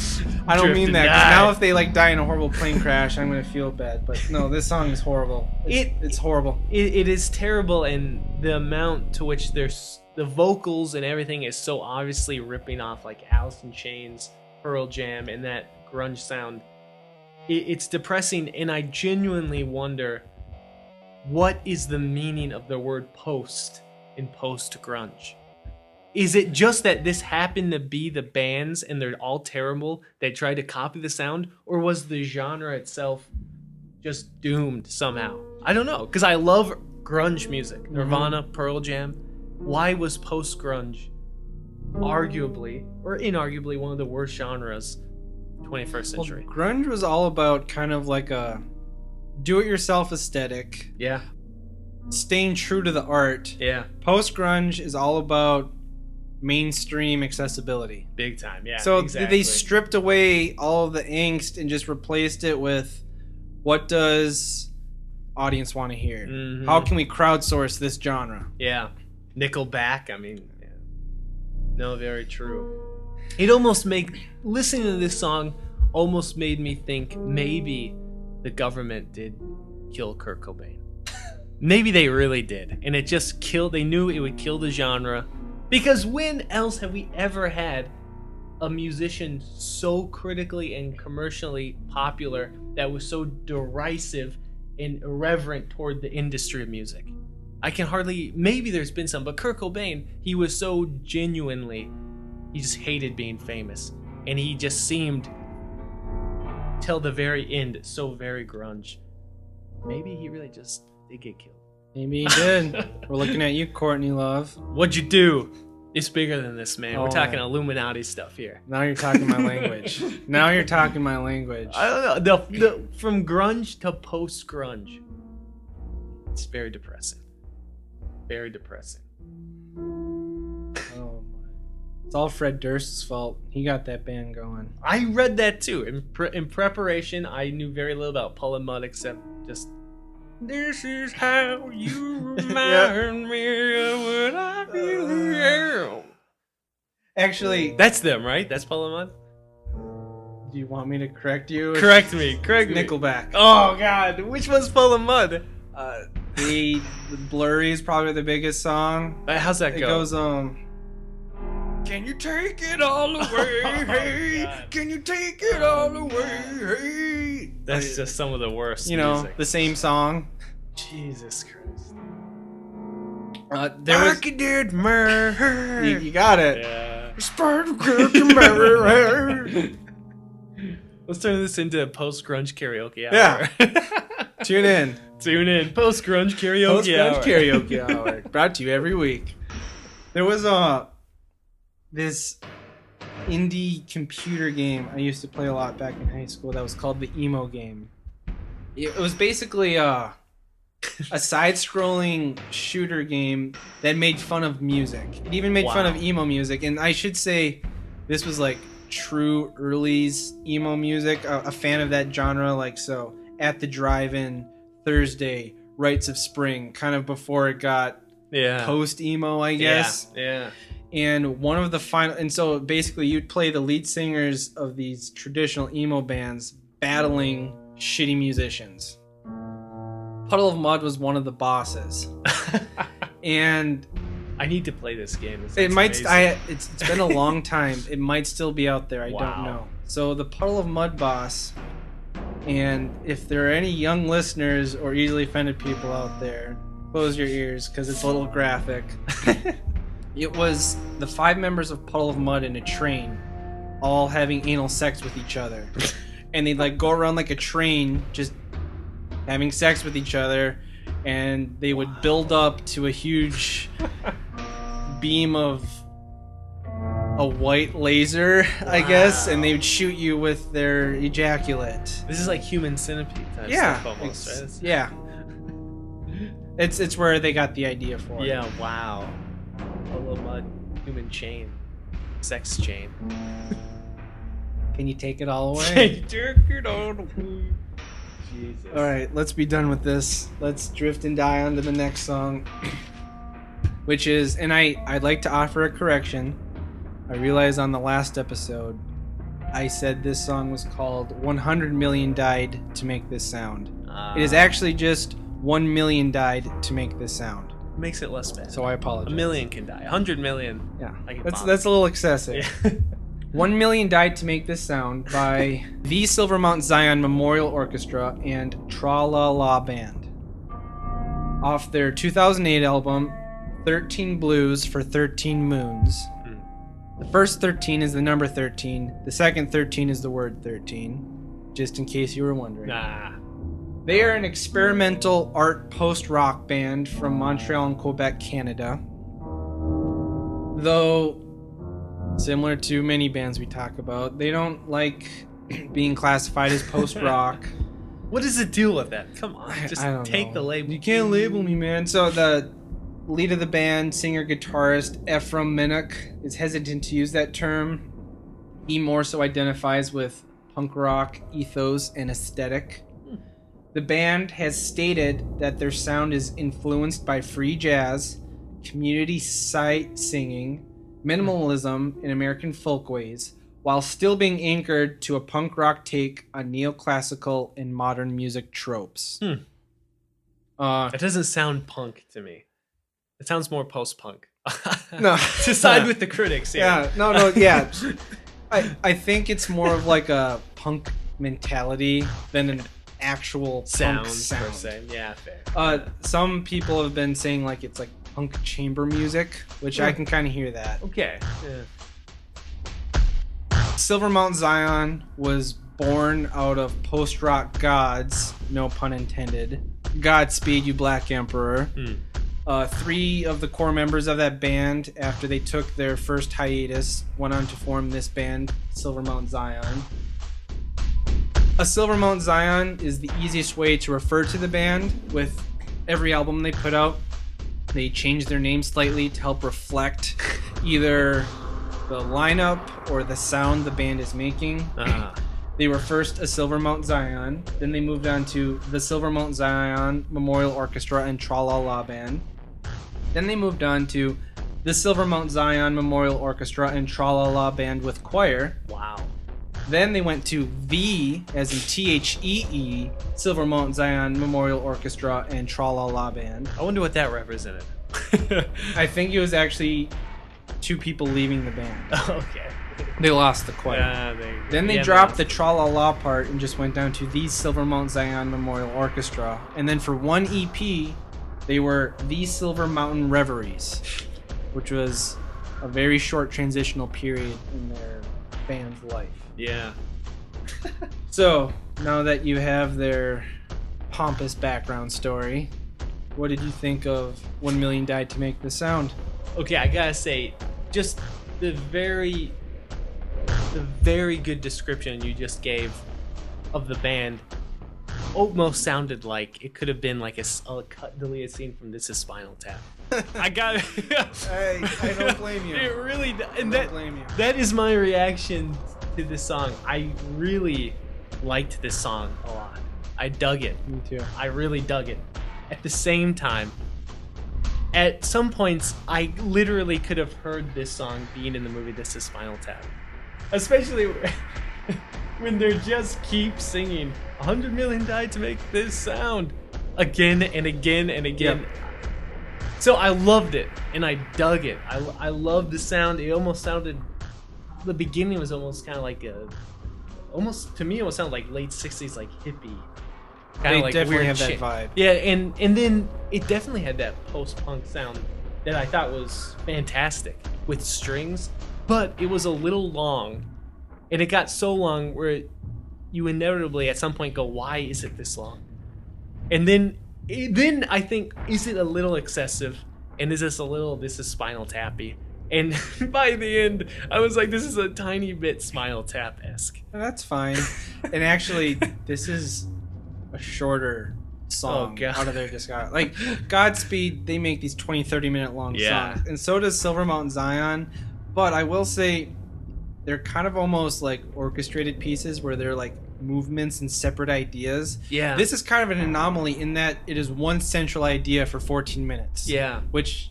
[SPEAKER 1] I don't
[SPEAKER 2] Drift
[SPEAKER 1] mean
[SPEAKER 2] and
[SPEAKER 1] that. 'Cause
[SPEAKER 2] die.
[SPEAKER 1] now if they like die in a horrible plane crash, I'm gonna feel bad. But no, this song is horrible. It's horrible.
[SPEAKER 2] It is terrible, and the amount to which there's the vocals and everything is so obviously ripping off like Alice in Chains, Pearl Jam, and that grunge sound. It's depressing, and I genuinely wonder what is the meaning of the word post in post grunge. Is it just that this happened to be the bands and they're all terrible that tried to copy the sound, or was the genre itself just doomed somehow? I don't know, because I love grunge music. Nirvana, Pearl Jam. Why was post grunge arguably or inarguably one of the worst genres 21st century?
[SPEAKER 1] Well, grunge was all about kind of like a do-it-yourself aesthetic,
[SPEAKER 2] Yeah,
[SPEAKER 1] staying true to the art.
[SPEAKER 2] yeah,
[SPEAKER 1] Post grunge is all about mainstream accessibility.
[SPEAKER 2] big time. Yeah,
[SPEAKER 1] So
[SPEAKER 2] exactly.
[SPEAKER 1] they stripped away all of the angst and just replaced it with what does audience want to hear?
[SPEAKER 2] Mhm.
[SPEAKER 1] How can we crowdsource this genre?
[SPEAKER 2] Yeah, Nickelback. I mean, yeah. No, very true. It almost listening to this song almost made me think maybe the government did kill Kurt Cobain. Maybe they really did, and it just killed. They knew it would kill the genre, because when else have we ever had a musician so critically and commercially popular that was so derisive and irreverent toward the industry of music? I can hardly, maybe there's been some, but Kurt Cobain, he was so genuinely, he just hated being famous. And he just seemed, till the very end, so very grunge. Maybe he really just did get killed.
[SPEAKER 1] Maybe he did. We're looking at you, Courtney Love.
[SPEAKER 2] What'd you do? It's bigger than this, man. We're
[SPEAKER 1] Oh,
[SPEAKER 2] talking
[SPEAKER 1] man.
[SPEAKER 2] Illuminati stuff here.
[SPEAKER 1] Now you're talking my language. Now you're talking my language.
[SPEAKER 2] I don't know. From grunge to post grunge, it's very depressing. Very depressing.
[SPEAKER 1] Oh my! It's all Fred Durst's fault. He got that band going.
[SPEAKER 2] I read that too. In preparation, I knew very little about Puddle of Mud except just This is how you remind me of what I feel.
[SPEAKER 1] Actually,
[SPEAKER 2] That's them, right? That's Puddle of Mud?
[SPEAKER 1] do you want me to correct you?
[SPEAKER 2] Correct me.
[SPEAKER 1] Nickelback.
[SPEAKER 2] Oh, God. Which one's Puddle of Mud?
[SPEAKER 1] The Blurry is probably the biggest song.
[SPEAKER 2] How's that
[SPEAKER 1] It
[SPEAKER 2] go?
[SPEAKER 1] goes, can you take it all away? Hey, can you take it all away? Hey.
[SPEAKER 2] That's just some of the worst
[SPEAKER 1] music. The same song.
[SPEAKER 2] Jesus Christ.
[SPEAKER 1] There was...
[SPEAKER 2] did murder.
[SPEAKER 1] You got it.
[SPEAKER 2] Yeah.
[SPEAKER 1] Yeah.
[SPEAKER 2] Let's turn this into a post-grunge karaoke hour.
[SPEAKER 1] Yeah. Tune in.
[SPEAKER 2] Post-grunge karaoke hour.
[SPEAKER 1] Karaoke hour. Brought to you every week. There was this indie computer game I used to play a lot back in high school that was called the Emo Game. It was basically a side-scrolling shooter game that made fun of music. It even made fun of emo music, and I should say this was like true early's emo music. A fan of that genre, like so At the Drive-In, Thursday, Rites of Spring, kind of before it got post-emo, I guess.
[SPEAKER 2] Yeah.
[SPEAKER 1] And one of the final, and so basically you'd play the lead singers of these traditional emo bands battling shitty musicians. Puddle of Mud was one of the bosses. And
[SPEAKER 2] I need to play this game.
[SPEAKER 1] It might. It's been a long time. It might still be out there. I don't know. So the Puddle of Mud boss, and if there are any young listeners or easily offended people out there, close your ears because it's a little graphic. It was the 5 members of Puddle of Mud in a train, all having anal sex with each other, and they'd like go around like a train, just having sex with each other, and they would build up to a huge beam of a white laser, I guess, and they would shoot you with their ejaculate.
[SPEAKER 2] This is like Human Centipede type stuff almost, right?
[SPEAKER 1] Yeah. It's where they got the idea for it.
[SPEAKER 2] Yeah, wow. Puddle of Mud, human chain, sex chain.
[SPEAKER 1] Can you take it all away?
[SPEAKER 2] Take it all away. Jesus.
[SPEAKER 1] All right, let's be done with this. Let's drift and die on to the next song, which is, and I'd like to offer a correction. I realized on the last episode, I said this song was called 100 Million Died to Make This Sound. It is actually just 1 million died to make this sound.
[SPEAKER 2] Makes it less bad.
[SPEAKER 1] So I apologize.
[SPEAKER 2] 1 million can die. 100 million.
[SPEAKER 1] Yeah, that's a little excessive. Yeah. 1 million died to make this sound by the Silver Mount Zion Memorial Orchestra and Tra La La Band. Off their 2008 album, 13 Blues for 13 Moons. The first 13 is the number 13. The second 13 is the word 13, just in case you were wondering. They are an experimental art post-rock band from Montreal and Quebec, Canada. Though, similar to many bands we talk about, they don't like being classified as post-rock.
[SPEAKER 2] What is the deal with that? Come on, just take the label.
[SPEAKER 1] You can't label me, man. So the lead of the band, singer-guitarist Ephraim Minnock, is hesitant to use that term. He more so identifies with punk rock ethos and aesthetic. The band has stated that their sound is influenced by free jazz, community site singing, minimalism, and American folkways, while still being anchored to a punk rock take on neoclassical and modern music tropes.
[SPEAKER 2] That doesn't sound punk to me. It sounds more post-punk.
[SPEAKER 1] No.
[SPEAKER 2] To side with the critics here.
[SPEAKER 1] Yeah, no, yeah. I think it's more of like a punk mentality than an actual
[SPEAKER 2] sound
[SPEAKER 1] punk sound.
[SPEAKER 2] Per se. Yeah, fair.
[SPEAKER 1] Some people have been saying like it's like punk chamber music, which I can kind of hear that.
[SPEAKER 2] Okay.
[SPEAKER 1] Yeah. Silver Mount Zion was born out of post-rock gods, no pun intended. Godspeed, you Black Emperor. 3 of the core members of that band, after they took their first hiatus, went on to form this band, Silver Mount Zion. A Silver Mount Zion is the easiest way to refer to the band. With every album they put out, they change their name slightly to help reflect either the lineup or the sound the band is making. They were first a Silver Mount Zion, then they moved on to the Silver Mount Zion Memorial Orchestra and Tra-La-La Band. Then they moved on to the Silver Mount Zion Memorial Orchestra and Tra-La-La Band with choir.
[SPEAKER 2] Wow.
[SPEAKER 1] Then they went to the, as in Thee, Silver Mount Zion Memorial Orchestra and Tra-La-La Band.
[SPEAKER 2] I wonder what that represented.
[SPEAKER 1] I think it was actually 2 people leaving the band.
[SPEAKER 2] Okay.
[SPEAKER 1] They lost the choir. Then they dropped the Tra-La-La part and just went down to the Silver Mount Zion Memorial Orchestra. And then for one EP, they were the Silver Mountain Reveries, which was a very short transitional period in their band's life.
[SPEAKER 2] Yeah.
[SPEAKER 1] So, now that you have their pompous background story, what did you think of 1 Million Died to Make This Sound?
[SPEAKER 2] Okay, I gotta say, just the very good description you just gave of the band almost sounded like it could have been like a cut deleted scene from This Is Spinal Tap. I got it.
[SPEAKER 1] Hey, I don't blame you.
[SPEAKER 2] It really, and
[SPEAKER 1] don't blame you.
[SPEAKER 2] That is my reaction to this song. I really liked this song a lot. I dug it.
[SPEAKER 1] Me too.
[SPEAKER 2] I really dug it. At the same time, at some points, I literally could have heard this song being in the movie This Is Spinal Tap. Especially when they just keep singing 100 million died to make this sound again and again and again.
[SPEAKER 1] Yep.
[SPEAKER 2] So I loved it and I dug it. I loved the sound. It almost sounded, the beginning was almost kind of like almost to me it would sound like late 60s, like hippie.
[SPEAKER 1] They
[SPEAKER 2] Like
[SPEAKER 1] definitely
[SPEAKER 2] weird
[SPEAKER 1] have that
[SPEAKER 2] shit.
[SPEAKER 1] vibe.
[SPEAKER 2] Yeah, and then it definitely had that post-punk sound that I thought was fantastic with strings, but it was a little long, and it got so long where you inevitably at some point go, why is it this long? And then I think, is it a little excessive? And is this This Is Spinal Tappy? And by the end, I was like, this is a tiny bit Spinal Tap-esque.
[SPEAKER 1] That's fine. And actually, this is a shorter song out of their discography. Like Godspeed, they make these 20-30 minute long songs, and so does Silver Mountain Zion. But I will say they're kind of almost like orchestrated pieces where they're like movements and separate ideas.
[SPEAKER 2] Yeah.
[SPEAKER 1] This is kind of an anomaly in that it is one central idea for 14 minutes.
[SPEAKER 2] Yeah.
[SPEAKER 1] Which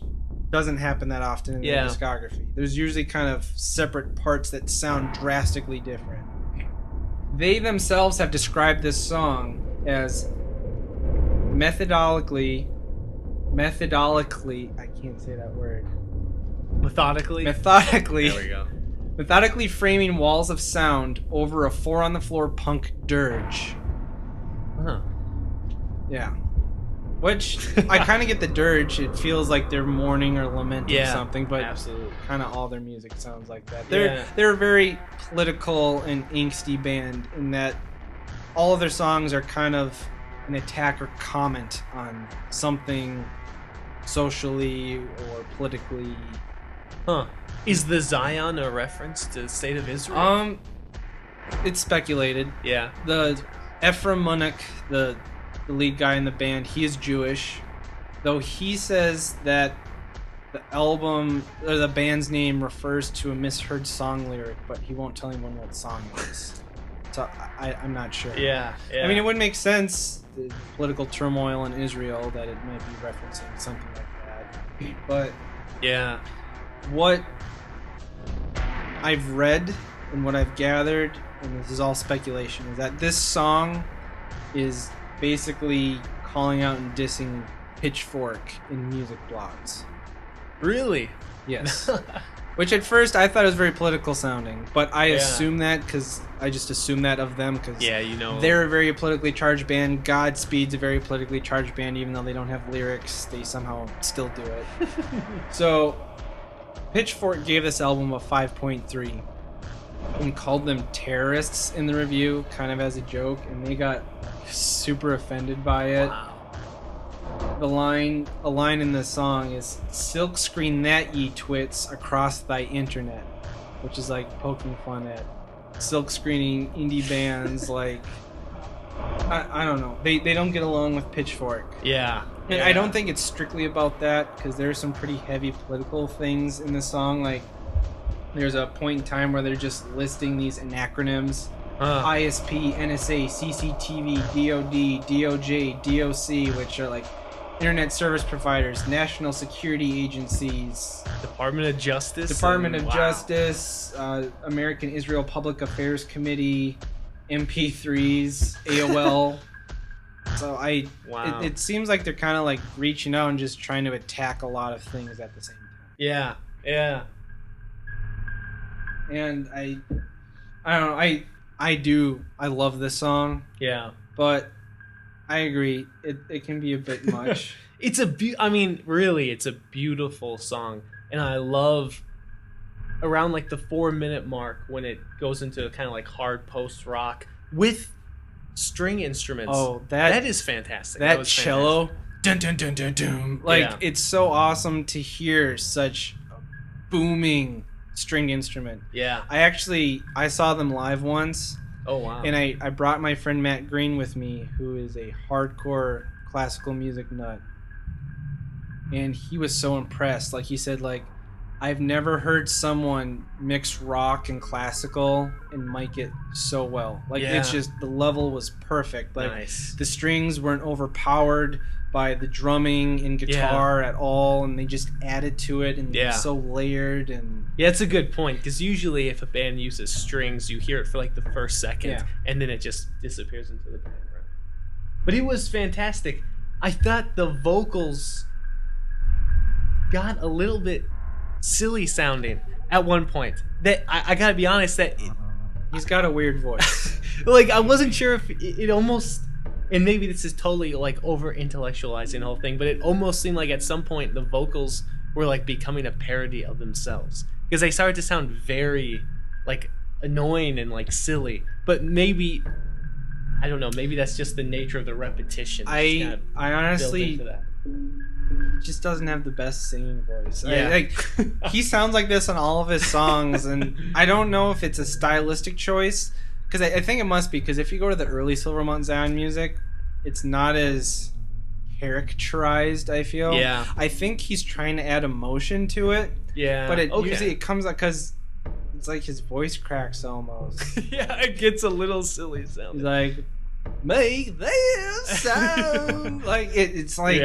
[SPEAKER 1] doesn't happen that often in their discography. There's usually kind of separate parts that sound drastically different. They themselves have described this song as methodically, I can't say that word.
[SPEAKER 2] Methodically.
[SPEAKER 1] There
[SPEAKER 2] we go.
[SPEAKER 1] Methodically framing walls of sound over a 4-on-the-floor punk dirge.
[SPEAKER 2] Huh.
[SPEAKER 1] Yeah. Which, I kind of get the dirge. It feels like they're mourning or lamenting something, but
[SPEAKER 2] absolutely.
[SPEAKER 1] Kind of all their music sounds like that. They're a very political and angsty band in that all of their songs are kind of an attack or comment on something socially or politically.
[SPEAKER 2] Huh. Is the Zion a reference to the state of Israel?
[SPEAKER 1] It's speculated.
[SPEAKER 2] Yeah.
[SPEAKER 1] The Ephraim Munich, the lead guy in the band, he is Jewish, though he says that the album or the band's name refers to a misheard song lyric, but he won't tell anyone what song it is. So I'm not sure.
[SPEAKER 2] Yeah.
[SPEAKER 1] I mean, it would make sense, the political turmoil in Israel, that it might be referencing something like that. But
[SPEAKER 2] yeah,
[SPEAKER 1] what I've read and what I've gathered, and this is all speculation, is that this song is basically calling out and dissing Pitchfork in music blogs.
[SPEAKER 2] Really?
[SPEAKER 1] Yes. Which at first I thought it was very political sounding, but I assume that because I just assume that of them because they're a very politically charged band. Godspeed's a very politically charged band, even though they don't have lyrics, they somehow still do it. So Pitchfork gave this album a 5.3 and called them terrorists in the review, kind of as a joke, and they got super offended by it.
[SPEAKER 2] Wow.
[SPEAKER 1] A line in the song is "Silkscreen that ye twits across thy internet," which is like poking fun at silkscreening indie bands. Like, I don't know. They don't get along with Pitchfork.
[SPEAKER 2] Yeah.
[SPEAKER 1] And I don't think it's strictly about that, because there's some pretty heavy political things in the song. Like, there's a point in time where they're just listing these acronyms ISP, NSA, CCTV, DOD, DOJ, DOC, which are like internet service providers, national security agencies,
[SPEAKER 2] Department of Justice,
[SPEAKER 1] Justice, American Israel Public Affairs Committee, MP3s, AOL. So it seems like they're kind of like reaching out and just trying to attack a lot of things at the same time.
[SPEAKER 2] Yeah.
[SPEAKER 1] And I don't know, I love this song.
[SPEAKER 2] Yeah.
[SPEAKER 1] But I agree, it can be a bit much.
[SPEAKER 2] It's a beautiful song, and I love around like the 4-minute mark when it goes into kind of like hard post rock with string instruments.
[SPEAKER 1] Oh,
[SPEAKER 2] that is fantastic.
[SPEAKER 1] That cello, dun dun dun dun dun. Like it's so awesome to hear such a booming stringed instrument.
[SPEAKER 2] Yeah.
[SPEAKER 1] I saw them live once.
[SPEAKER 2] Oh wow.
[SPEAKER 1] And I brought my friend Matt Green with me, who is a hardcore classical music nut. And he was so impressed. Like he said, like, I've never heard someone mix rock and classical and mic it so well. Like it's just, the level was perfect. Like
[SPEAKER 2] nice.
[SPEAKER 1] The strings weren't overpowered by the drumming and guitar at all, and they just added to it, and it's so layered. And
[SPEAKER 2] it's a good point, because usually if a band uses strings, you hear it for like the first second, and then it just disappears into the background. But it was fantastic. I thought the vocals got a little bit silly sounding at one point. That I gotta be honest, that
[SPEAKER 1] he's got a weird voice.
[SPEAKER 2] Like I wasn't sure if it almost, and maybe this is totally like over intellectualizing the whole thing, but it almost seemed like at some point the vocals were like becoming a parody of themselves, because they started to sound very like annoying and like silly. But maybe, I don't know, maybe that's just the nature of the repetition.
[SPEAKER 1] I honestly just doesn't have the best singing voice. He sounds like this on all of his songs, and I don't know if it's a stylistic choice, because I think it must be, because if you go to the early Silvermount Zion music, it's not as characterized, I feel.
[SPEAKER 2] Yeah.
[SPEAKER 1] I think he's trying to add emotion to it.
[SPEAKER 2] Yeah.
[SPEAKER 1] But usually it comes out because it's like his voice cracks almost.
[SPEAKER 2] Yeah, it gets a little silly sounding.
[SPEAKER 1] He's like, make this sound. Like it's like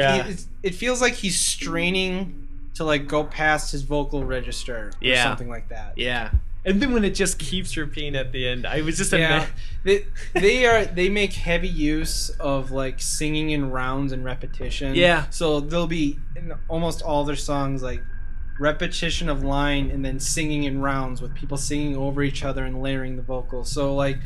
[SPEAKER 1] it feels like he's straining to like go past his vocal register or something like that.
[SPEAKER 2] Yeah. And then when it just keeps repeating at the end, I was just
[SPEAKER 1] they make heavy use of like singing in rounds and repetition.
[SPEAKER 2] Yeah.
[SPEAKER 1] So there'll be in almost all their songs like repetition of line and then singing in rounds with people singing over each other and layering the vocals. So like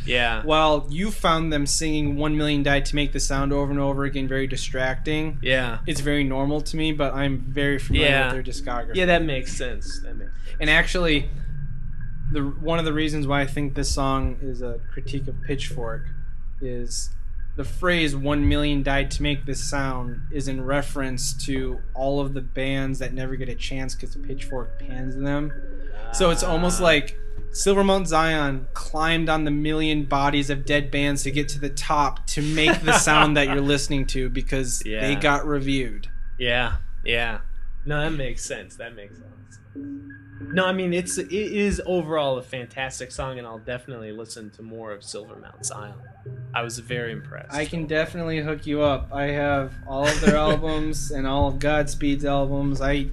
[SPEAKER 1] while you found them singing 1 Million Died to Make the Sound over and over again very distracting, it's very normal to me, but I'm very familiar with their discography.
[SPEAKER 2] Yeah, that makes sense.
[SPEAKER 1] And actually, one of the reasons why I think this song is a critique of Pitchfork is the phrase 1 million died to make this sound is in reference to all of the bands that never get a chance because Pitchfork pans them. So it's almost like Silvermount Zion climbed on the million bodies of dead bands to get to the top to make the sound that you're listening to because they got reviewed.
[SPEAKER 2] Yeah. No, that makes sense. No, I mean it is overall a fantastic song, and I'll definitely listen to more of Silvermount Zion. I was very impressed.
[SPEAKER 1] I can definitely hook you up. I have all of their albums and all of Godspeed's albums. If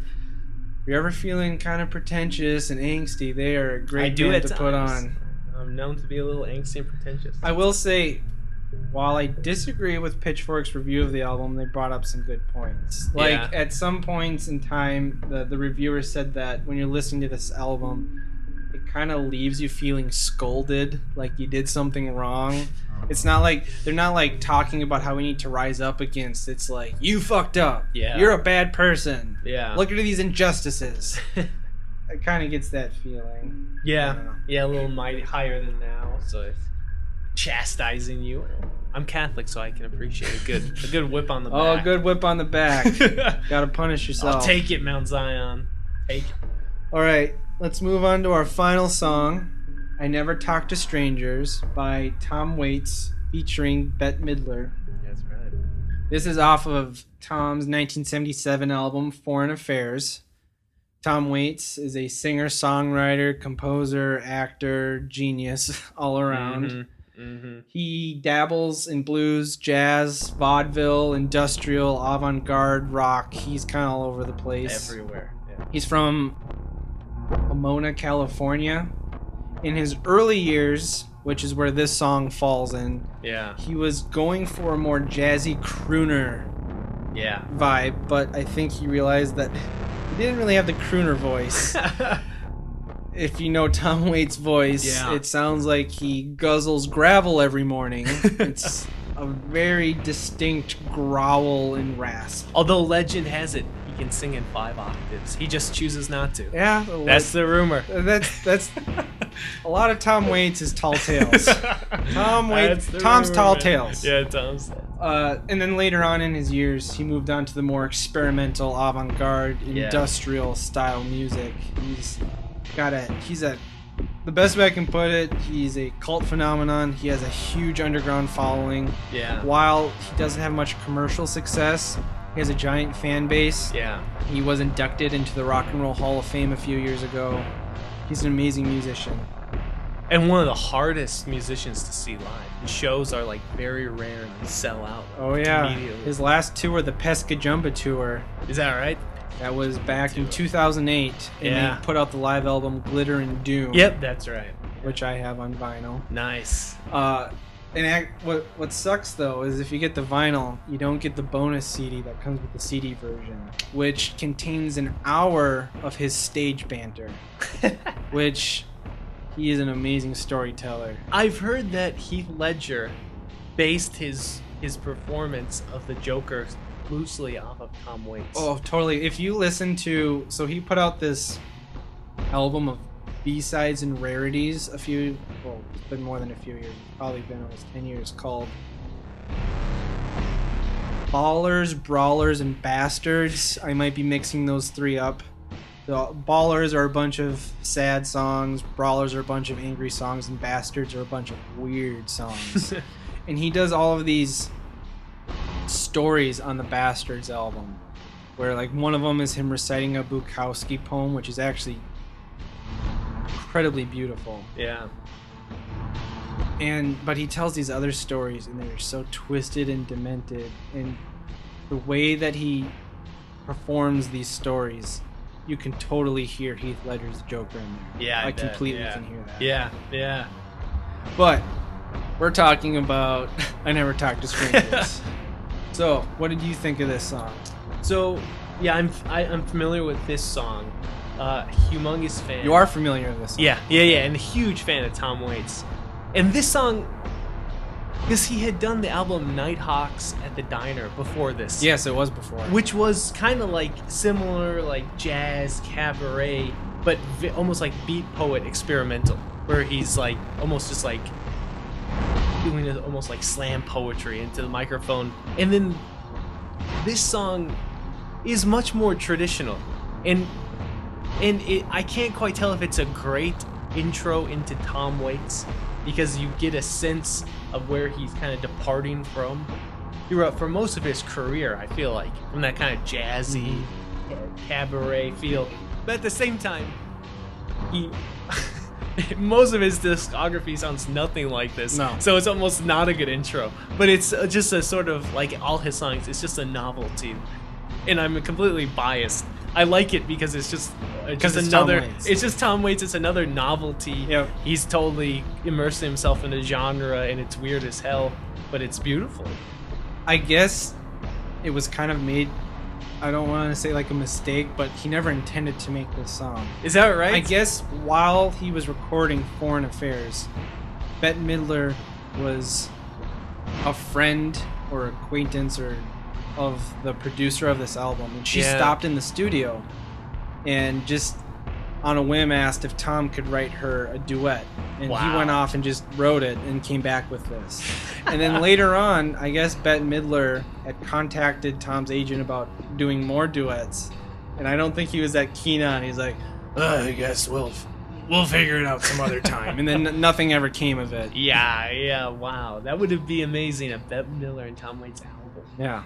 [SPEAKER 1] you're ever feeling kind of pretentious and angsty, they are a great band to put on.
[SPEAKER 2] I'm known to be a little angsty and pretentious.
[SPEAKER 1] I will say, while I disagree with Pitchfork's review of the album, they brought up some good points. Like, at some points in time, the reviewer said that when you're listening to this album, it kind of leaves you feeling scolded, like you did something wrong. It's not like, they're not like talking about how we need to rise up against. It's like, you fucked up.
[SPEAKER 2] Yeah.
[SPEAKER 1] You're a bad person.
[SPEAKER 2] Yeah.
[SPEAKER 1] Look at these injustices. It kind of gets that feeling.
[SPEAKER 2] Yeah. Yeah, a little mighty higher than now, so it's chastising you. I'm Catholic, so I can appreciate a good whip on the back.
[SPEAKER 1] Oh, a good whip on the back. Gotta punish yourself.
[SPEAKER 2] I'll take it, Mount Zion. Take it.
[SPEAKER 1] All right, let's move on to our final song, I Never Talk to Strangers by Tom Waits featuring Bette Midler.
[SPEAKER 2] That's right.
[SPEAKER 1] This is off of Tom's 1977 album, Foreign Affairs. Tom Waits is a singer, songwriter, composer, actor, genius all around. He dabbles in blues, jazz, vaudeville, industrial, avant-garde, rock. He's kind of all over the place.
[SPEAKER 2] Everywhere. Yeah.
[SPEAKER 1] He's from Pomona, California. In his early years, which is where this song falls in, he was going for a more jazzy crooner vibe, but I think he realized that he didn't really have the crooner voice. If you know Tom Waits' voice, it sounds like he guzzles gravel every morning. It's a very distinct growl and rasp.
[SPEAKER 2] Although legend has it, he can sing in 5 octaves. He just chooses not to.
[SPEAKER 1] Yeah.
[SPEAKER 2] That's the rumor.
[SPEAKER 1] That's a lot of Tom Waits is tall tales. Tom's
[SPEAKER 2] rumor,
[SPEAKER 1] tall
[SPEAKER 2] man.
[SPEAKER 1] tales.
[SPEAKER 2] Yeah, Tom's.
[SPEAKER 1] And then later on in his years, he moved on to the more experimental, avant-garde, industrial style music. The best way I can put it, he's a cult phenomenon. He has a huge underground following.
[SPEAKER 2] Yeah.
[SPEAKER 1] While he doesn't have much commercial success, he has a giant fan base.
[SPEAKER 2] Yeah.
[SPEAKER 1] He was inducted into the Rock and Roll Hall of Fame a few years ago. He's an amazing musician.
[SPEAKER 2] And one of the hardest musicians to see live. The shows are like very rare and they sell out.
[SPEAKER 1] Oh yeah.
[SPEAKER 2] Immediately.
[SPEAKER 1] His last tour, the Pesca Jumba tour.
[SPEAKER 2] Is that right?
[SPEAKER 1] That was back in 2008, and they put out the live album Glitter and Doom.
[SPEAKER 2] Yep, that's right.
[SPEAKER 1] Which I have on vinyl.
[SPEAKER 2] Nice.
[SPEAKER 1] What sucks though is if you get the vinyl, you don't get the bonus CD that comes with the CD version, which contains an hour of his stage banter, which he is an amazing storyteller.
[SPEAKER 2] I've heard that Heath Ledger based his performance of the Joker loosely off of Tom Waits.
[SPEAKER 1] Oh, totally. If you listen to... So he put out this album of B-sides and rarities it's been more than a few years. It's probably been almost 10 years, called Ballers, Brawlers, and Bastards. I might be mixing those 3 up. The Ballers are a bunch of sad songs, Brawlers are a bunch of angry songs, and Bastards are a bunch of weird songs. And he does all of these stories on the Bastards album, where like one of them is him reciting a Bukowski poem, which is actually incredibly beautiful.
[SPEAKER 2] Yeah.
[SPEAKER 1] But he tells these other stories, and they're so twisted and demented, and the way that he performs these stories, you can totally hear Heath Ledger's Joker in there.
[SPEAKER 2] Yeah,
[SPEAKER 1] I completely can hear that.
[SPEAKER 2] Yeah.
[SPEAKER 1] But we're talking about I Never Talk to Strangers. So, what did you think of this song?
[SPEAKER 2] So, yeah, I'm familiar with this song. Humongous fan.
[SPEAKER 1] You are familiar with this song?
[SPEAKER 2] Yeah, and a huge fan of Tom Waits. And this song, because he had done the album Nighthawks at the Diner before this.
[SPEAKER 1] Yes, it was before.
[SPEAKER 2] Which was kind of like similar, like jazz, cabaret, but almost like beat poet experimental, where he's like almost just like doing it almost like slam poetry into the microphone. And then this song is much more traditional, and I can't quite tell if it's a great intro into Tom Waits, because you get a sense of where he's kind of departing from throughout for most of his career. I feel like from that kind of jazzy cabaret feel, but at the same time, most of his discography sounds nothing like this.
[SPEAKER 1] No.
[SPEAKER 2] So it's almost not a good intro. But it's just a sort of, like all his songs, it's just a novelty. And I'm completely biased. I like it because it's just another... It's just Tom Waits. It's another novelty.
[SPEAKER 1] Yep.
[SPEAKER 2] He's totally immersed himself in a genre, and it's weird as hell, but it's beautiful.
[SPEAKER 1] I guess it was kind of made... I don't want to say like a mistake, but he never intended to make this song.
[SPEAKER 2] Is that right?
[SPEAKER 1] I guess while he was recording Foreign Affairs, Bette Midler was a friend or acquaintance of the producer of this album, and she stopped in the studio and just on a whim asked if Tom could write her a duet, and he went off and just wrote it and came back with this. And then later on, I guess Bette Midler had contacted Tom's agent about doing more duets, and I don't think he was that keen on. He's like, I guess we'll figure it out some other time. And then nothing ever came of it.
[SPEAKER 2] Yeah, wow, that would be amazing, a Bette Midler and Tom Waits album.
[SPEAKER 1] Yeah.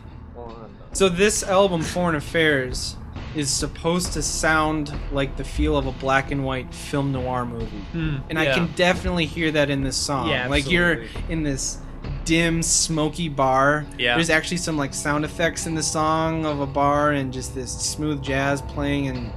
[SPEAKER 1] So this album, Foreign Affairs, is supposed to sound like the feel of a black and white film noir movie. And I can definitely hear that in this song.
[SPEAKER 2] Yeah,
[SPEAKER 1] like you're in this dim, smoky bar.
[SPEAKER 2] Yeah.
[SPEAKER 1] There's actually some like sound effects in the song of a bar and just this smooth jazz playing, and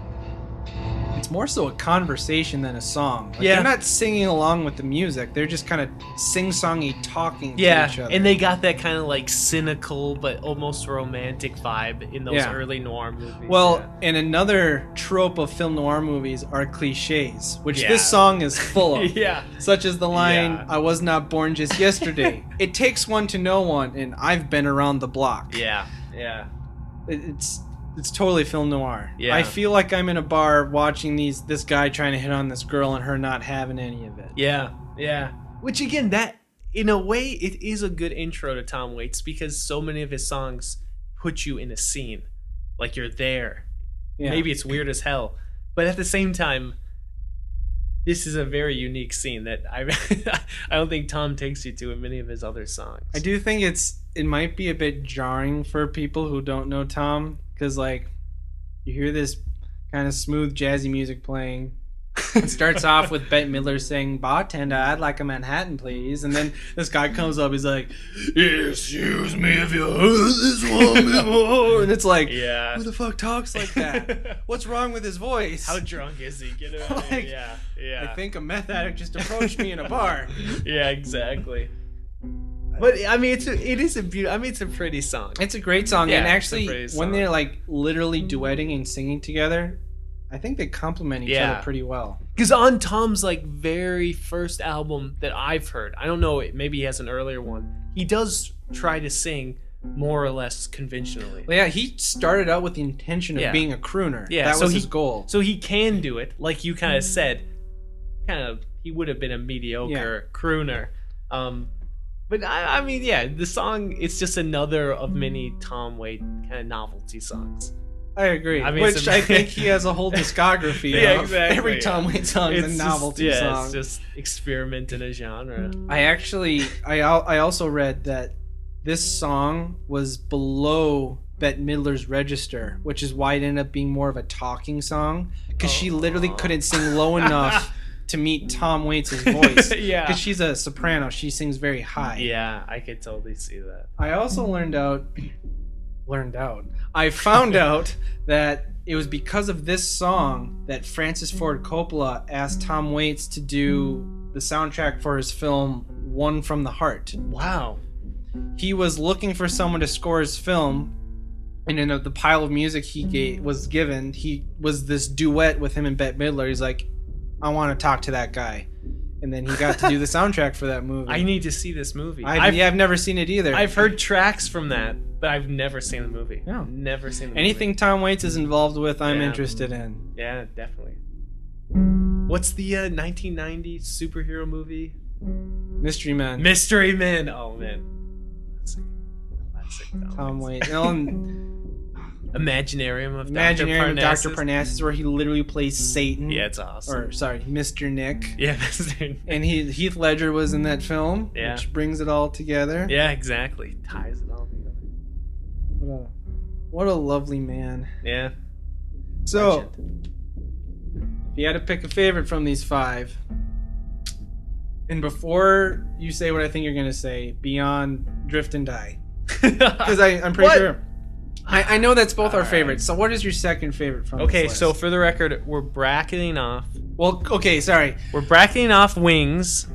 [SPEAKER 1] it's more so a conversation than a song. Like, they're not singing along with the music. They're just kind of sing-songy talking to each other.
[SPEAKER 2] And they got that kind of like cynical but almost romantic vibe in those early noir movies.
[SPEAKER 1] Well, and another trope of film noir movies are cliches, which this song is full of. Such as the line, "I was not born just yesterday. It takes one to know one, and I've been around the block." It's totally film noir. I feel like I'm in a bar watching this guy trying to hit on this girl and her not having any of it.
[SPEAKER 2] Which again, that in a way, it is a good intro to Tom Waits because so many of his songs put you in a scene, like you're there. Maybe it's weird as hell, but at the same time, this is a very unique scene that I don't think Tom takes you to in many of his other songs.
[SPEAKER 1] I do think it might be a bit jarring for people who don't know Tom. Because, like, you hear this kind of smooth, jazzy music playing. It starts off with Bette Midler saying, "Bartender, I'd like a Manhattan, please." And then this guy comes up, he's like, "Excuse me if you heard this one before." And it's like, who the fuck talks like that? What's wrong with his voice?
[SPEAKER 2] How drunk is he? Get it?
[SPEAKER 1] Like, I think a meth addict just approached me in a bar.
[SPEAKER 2] Exactly. But I mean, it's a pretty song.
[SPEAKER 1] It's a great song, and actually, when they're like literally duetting and singing together, I think they complement each other pretty well.
[SPEAKER 2] Because on Tom's like very first album that I've heard, I don't know, maybe he has an earlier one. He does try to sing more or less conventionally.
[SPEAKER 1] Well, he started out with the intention of being a crooner. That was his goal.
[SPEAKER 2] So he can do it, like you kind of said. He would have been a mediocre crooner. But I mean, the song, it's just another of many Tom Waits kind of novelty songs.
[SPEAKER 1] I agree. I mean, which I think he has a whole discography of.
[SPEAKER 2] Exactly.
[SPEAKER 1] Every Tom Waits song is a novelty song.
[SPEAKER 2] It's just experiment in a genre.
[SPEAKER 1] I also read that this song was below Bette Midler's register, which is why it ended up being more of a talking song, because she literally couldn't sing low enough to meet Tom Waits' voice. Because she's a soprano. She sings very high.
[SPEAKER 2] Yeah, I could totally see that.
[SPEAKER 1] I also I found out that it was because of this song that Francis Ford Coppola asked Tom Waits to do the soundtrack for his film One from the Heart.
[SPEAKER 2] Wow.
[SPEAKER 1] He was looking for someone to score his film, and in the pile of music he was this duet with him and Bette Midler. He's like, I want to talk to that guy. And then he got to do the soundtrack for that movie.
[SPEAKER 2] I need to see this movie.
[SPEAKER 1] I've never seen it either.
[SPEAKER 2] I've heard tracks from that, but I've never seen the movie. No. Never seen the movie.
[SPEAKER 1] Anything Tom Waits is involved with, I'm interested in.
[SPEAKER 2] Yeah, definitely. What's the 1990 superhero movie?
[SPEAKER 1] Mystery Men.
[SPEAKER 2] Mystery Men. Oh, man. Classic
[SPEAKER 1] Tom Waits.
[SPEAKER 2] Imaginarium of
[SPEAKER 1] Dr. Parnassus, where he literally plays Satan.
[SPEAKER 2] Yeah, it's awesome.
[SPEAKER 1] Or, sorry, Mr. Nick.
[SPEAKER 2] Yeah, Mr. Nick.
[SPEAKER 1] And Heath Ledger was in that film, which brings it all together.
[SPEAKER 2] Yeah, exactly. Ties it all together.
[SPEAKER 1] What a lovely man.
[SPEAKER 2] Yeah.
[SPEAKER 1] So, if you had to pick a favorite from these five, and before you say what I think you're going to say, beyond Drift and Die, because I'm pretty sure... I know that's both our favorites. So what is your second favorite from this list?
[SPEAKER 2] So for the record, we're bracketing off.
[SPEAKER 1] Well, okay, sorry.
[SPEAKER 2] We're bracketing off Wings.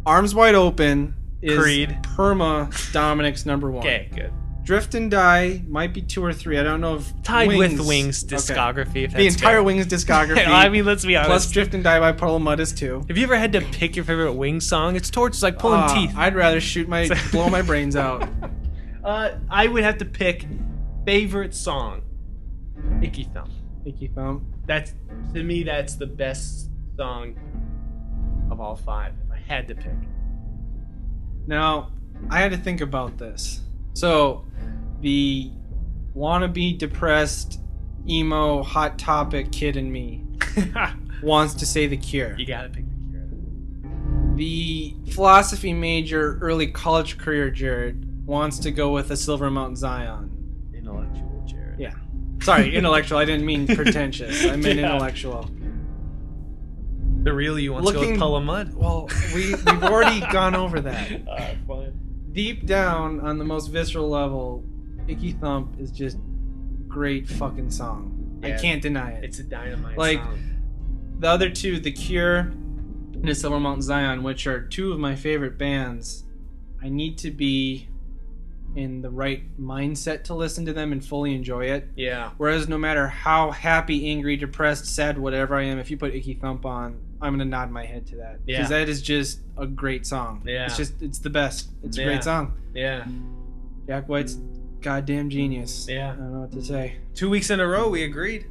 [SPEAKER 1] Arms Wide Open is
[SPEAKER 2] Creed.
[SPEAKER 1] Perma Dominic's number one.
[SPEAKER 2] Okay, good.
[SPEAKER 1] Drift and Die might be 2 or 3. I don't know if
[SPEAKER 2] tied with Wings discography. If that's
[SPEAKER 1] the entire
[SPEAKER 2] fair.
[SPEAKER 1] Wings discography.
[SPEAKER 2] I mean, let's be honest.
[SPEAKER 1] Plus Drift and Die by Puddle Mud is 2.
[SPEAKER 2] Have you ever had to pick your favorite Wings song? It's torture. It's like pulling teeth.
[SPEAKER 1] I'd rather blow my brains out.
[SPEAKER 2] I would have to pick favorite song. Icky Thump.
[SPEAKER 1] Icky Thump.
[SPEAKER 2] To me, that's the best song of all 5. If I had to pick.
[SPEAKER 1] Now, I had to think about this. So, the wannabe depressed, emo, hot topic kid in me wants to say The Cure.
[SPEAKER 2] You gotta pick The Cure.
[SPEAKER 1] The philosophy major, early college career Jared wants to go with a Silver Mountain Zion.
[SPEAKER 2] Intellectual Jared.
[SPEAKER 1] Yeah. Sorry, intellectual. I didn't mean pretentious. I meant
[SPEAKER 2] Yeah.
[SPEAKER 1] intellectual.
[SPEAKER 2] The real you wants to go with Puddle of Mud.
[SPEAKER 1] Well, we've already gone over that.
[SPEAKER 2] Fine.
[SPEAKER 1] Deep down, on the most visceral level, Icky Thump is just great fucking song.
[SPEAKER 2] Yeah,
[SPEAKER 1] I can't deny it.
[SPEAKER 2] It's a dynamite
[SPEAKER 1] Like,
[SPEAKER 2] song.
[SPEAKER 1] The other two, The Cure and The Silver Mountain Zion, which are two of my favorite bands, I need to be in the right mindset to listen to them and fully enjoy it.
[SPEAKER 2] Yeah.
[SPEAKER 1] Whereas no matter how happy, angry, depressed, sad, whatever I am, if you put Icky Thump on, I'm going to nod my head to that.
[SPEAKER 2] Yeah.
[SPEAKER 1] Because that is just a great song.
[SPEAKER 2] Yeah.
[SPEAKER 1] It's the best. It's a
[SPEAKER 2] Yeah.
[SPEAKER 1] great song.
[SPEAKER 2] Yeah.
[SPEAKER 1] Jack White's goddamn genius.
[SPEAKER 2] Yeah.
[SPEAKER 1] I don't know what to say.
[SPEAKER 2] 2 weeks in a row, we agreed.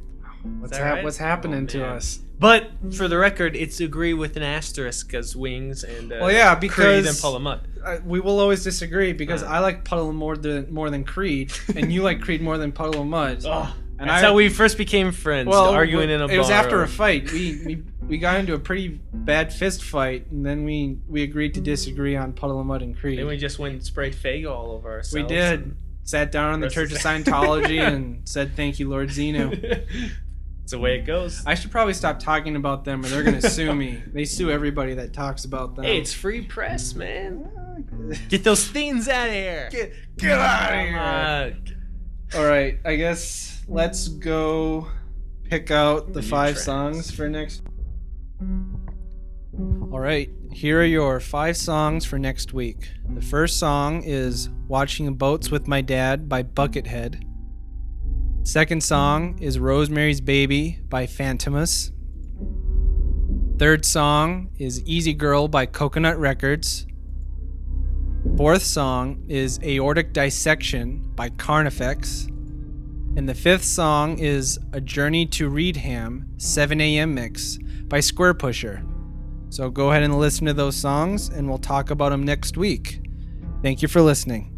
[SPEAKER 1] What's,
[SPEAKER 2] that right?
[SPEAKER 1] what's happening
[SPEAKER 2] Oh,
[SPEAKER 1] to
[SPEAKER 2] man.
[SPEAKER 1] us?
[SPEAKER 2] But for the record, it's agree with an asterisk because Wings and
[SPEAKER 1] Well, yeah, because
[SPEAKER 2] Creed and Puddle of Mud.
[SPEAKER 1] We will always disagree because I like Puddle more than Creed, and you like Creed more than Puddle of Mud.
[SPEAKER 2] Oh,
[SPEAKER 1] And
[SPEAKER 2] that's how we first became friends. Arguing in a bar.
[SPEAKER 1] It was after a fight. We got into a pretty bad fist fight, and then we agreed to disagree on Puddle of Mud and Creed.
[SPEAKER 2] Then we just went and sprayed Fago all over ourselves.
[SPEAKER 1] We did. Sat down in the Church of Scientology and said, "Thank you, Lord Zeno."
[SPEAKER 2] It's the way it goes.
[SPEAKER 1] I should probably stop talking about them, or they're gonna sue me. They sue everybody that talks about them.
[SPEAKER 2] Hey, it's free press, man. Get those things out of here.
[SPEAKER 1] Get out of here. All right, I guess let's go pick out the 5 songs for next. All right, here are your 5 songs for next week. The first song is Watching Boats with My Dad by Buckethead. Second song is Rosemary's Baby by Phantomus. Third song is Easy Girl by Coconut Records. Fourth song is Aortic Dissection by Carnifex. And the fifth song is A Journey to Reedham 7 a.m. mix by Square Pusher. So go ahead and listen to those songs, and we'll talk about them next week. Thank you for listening.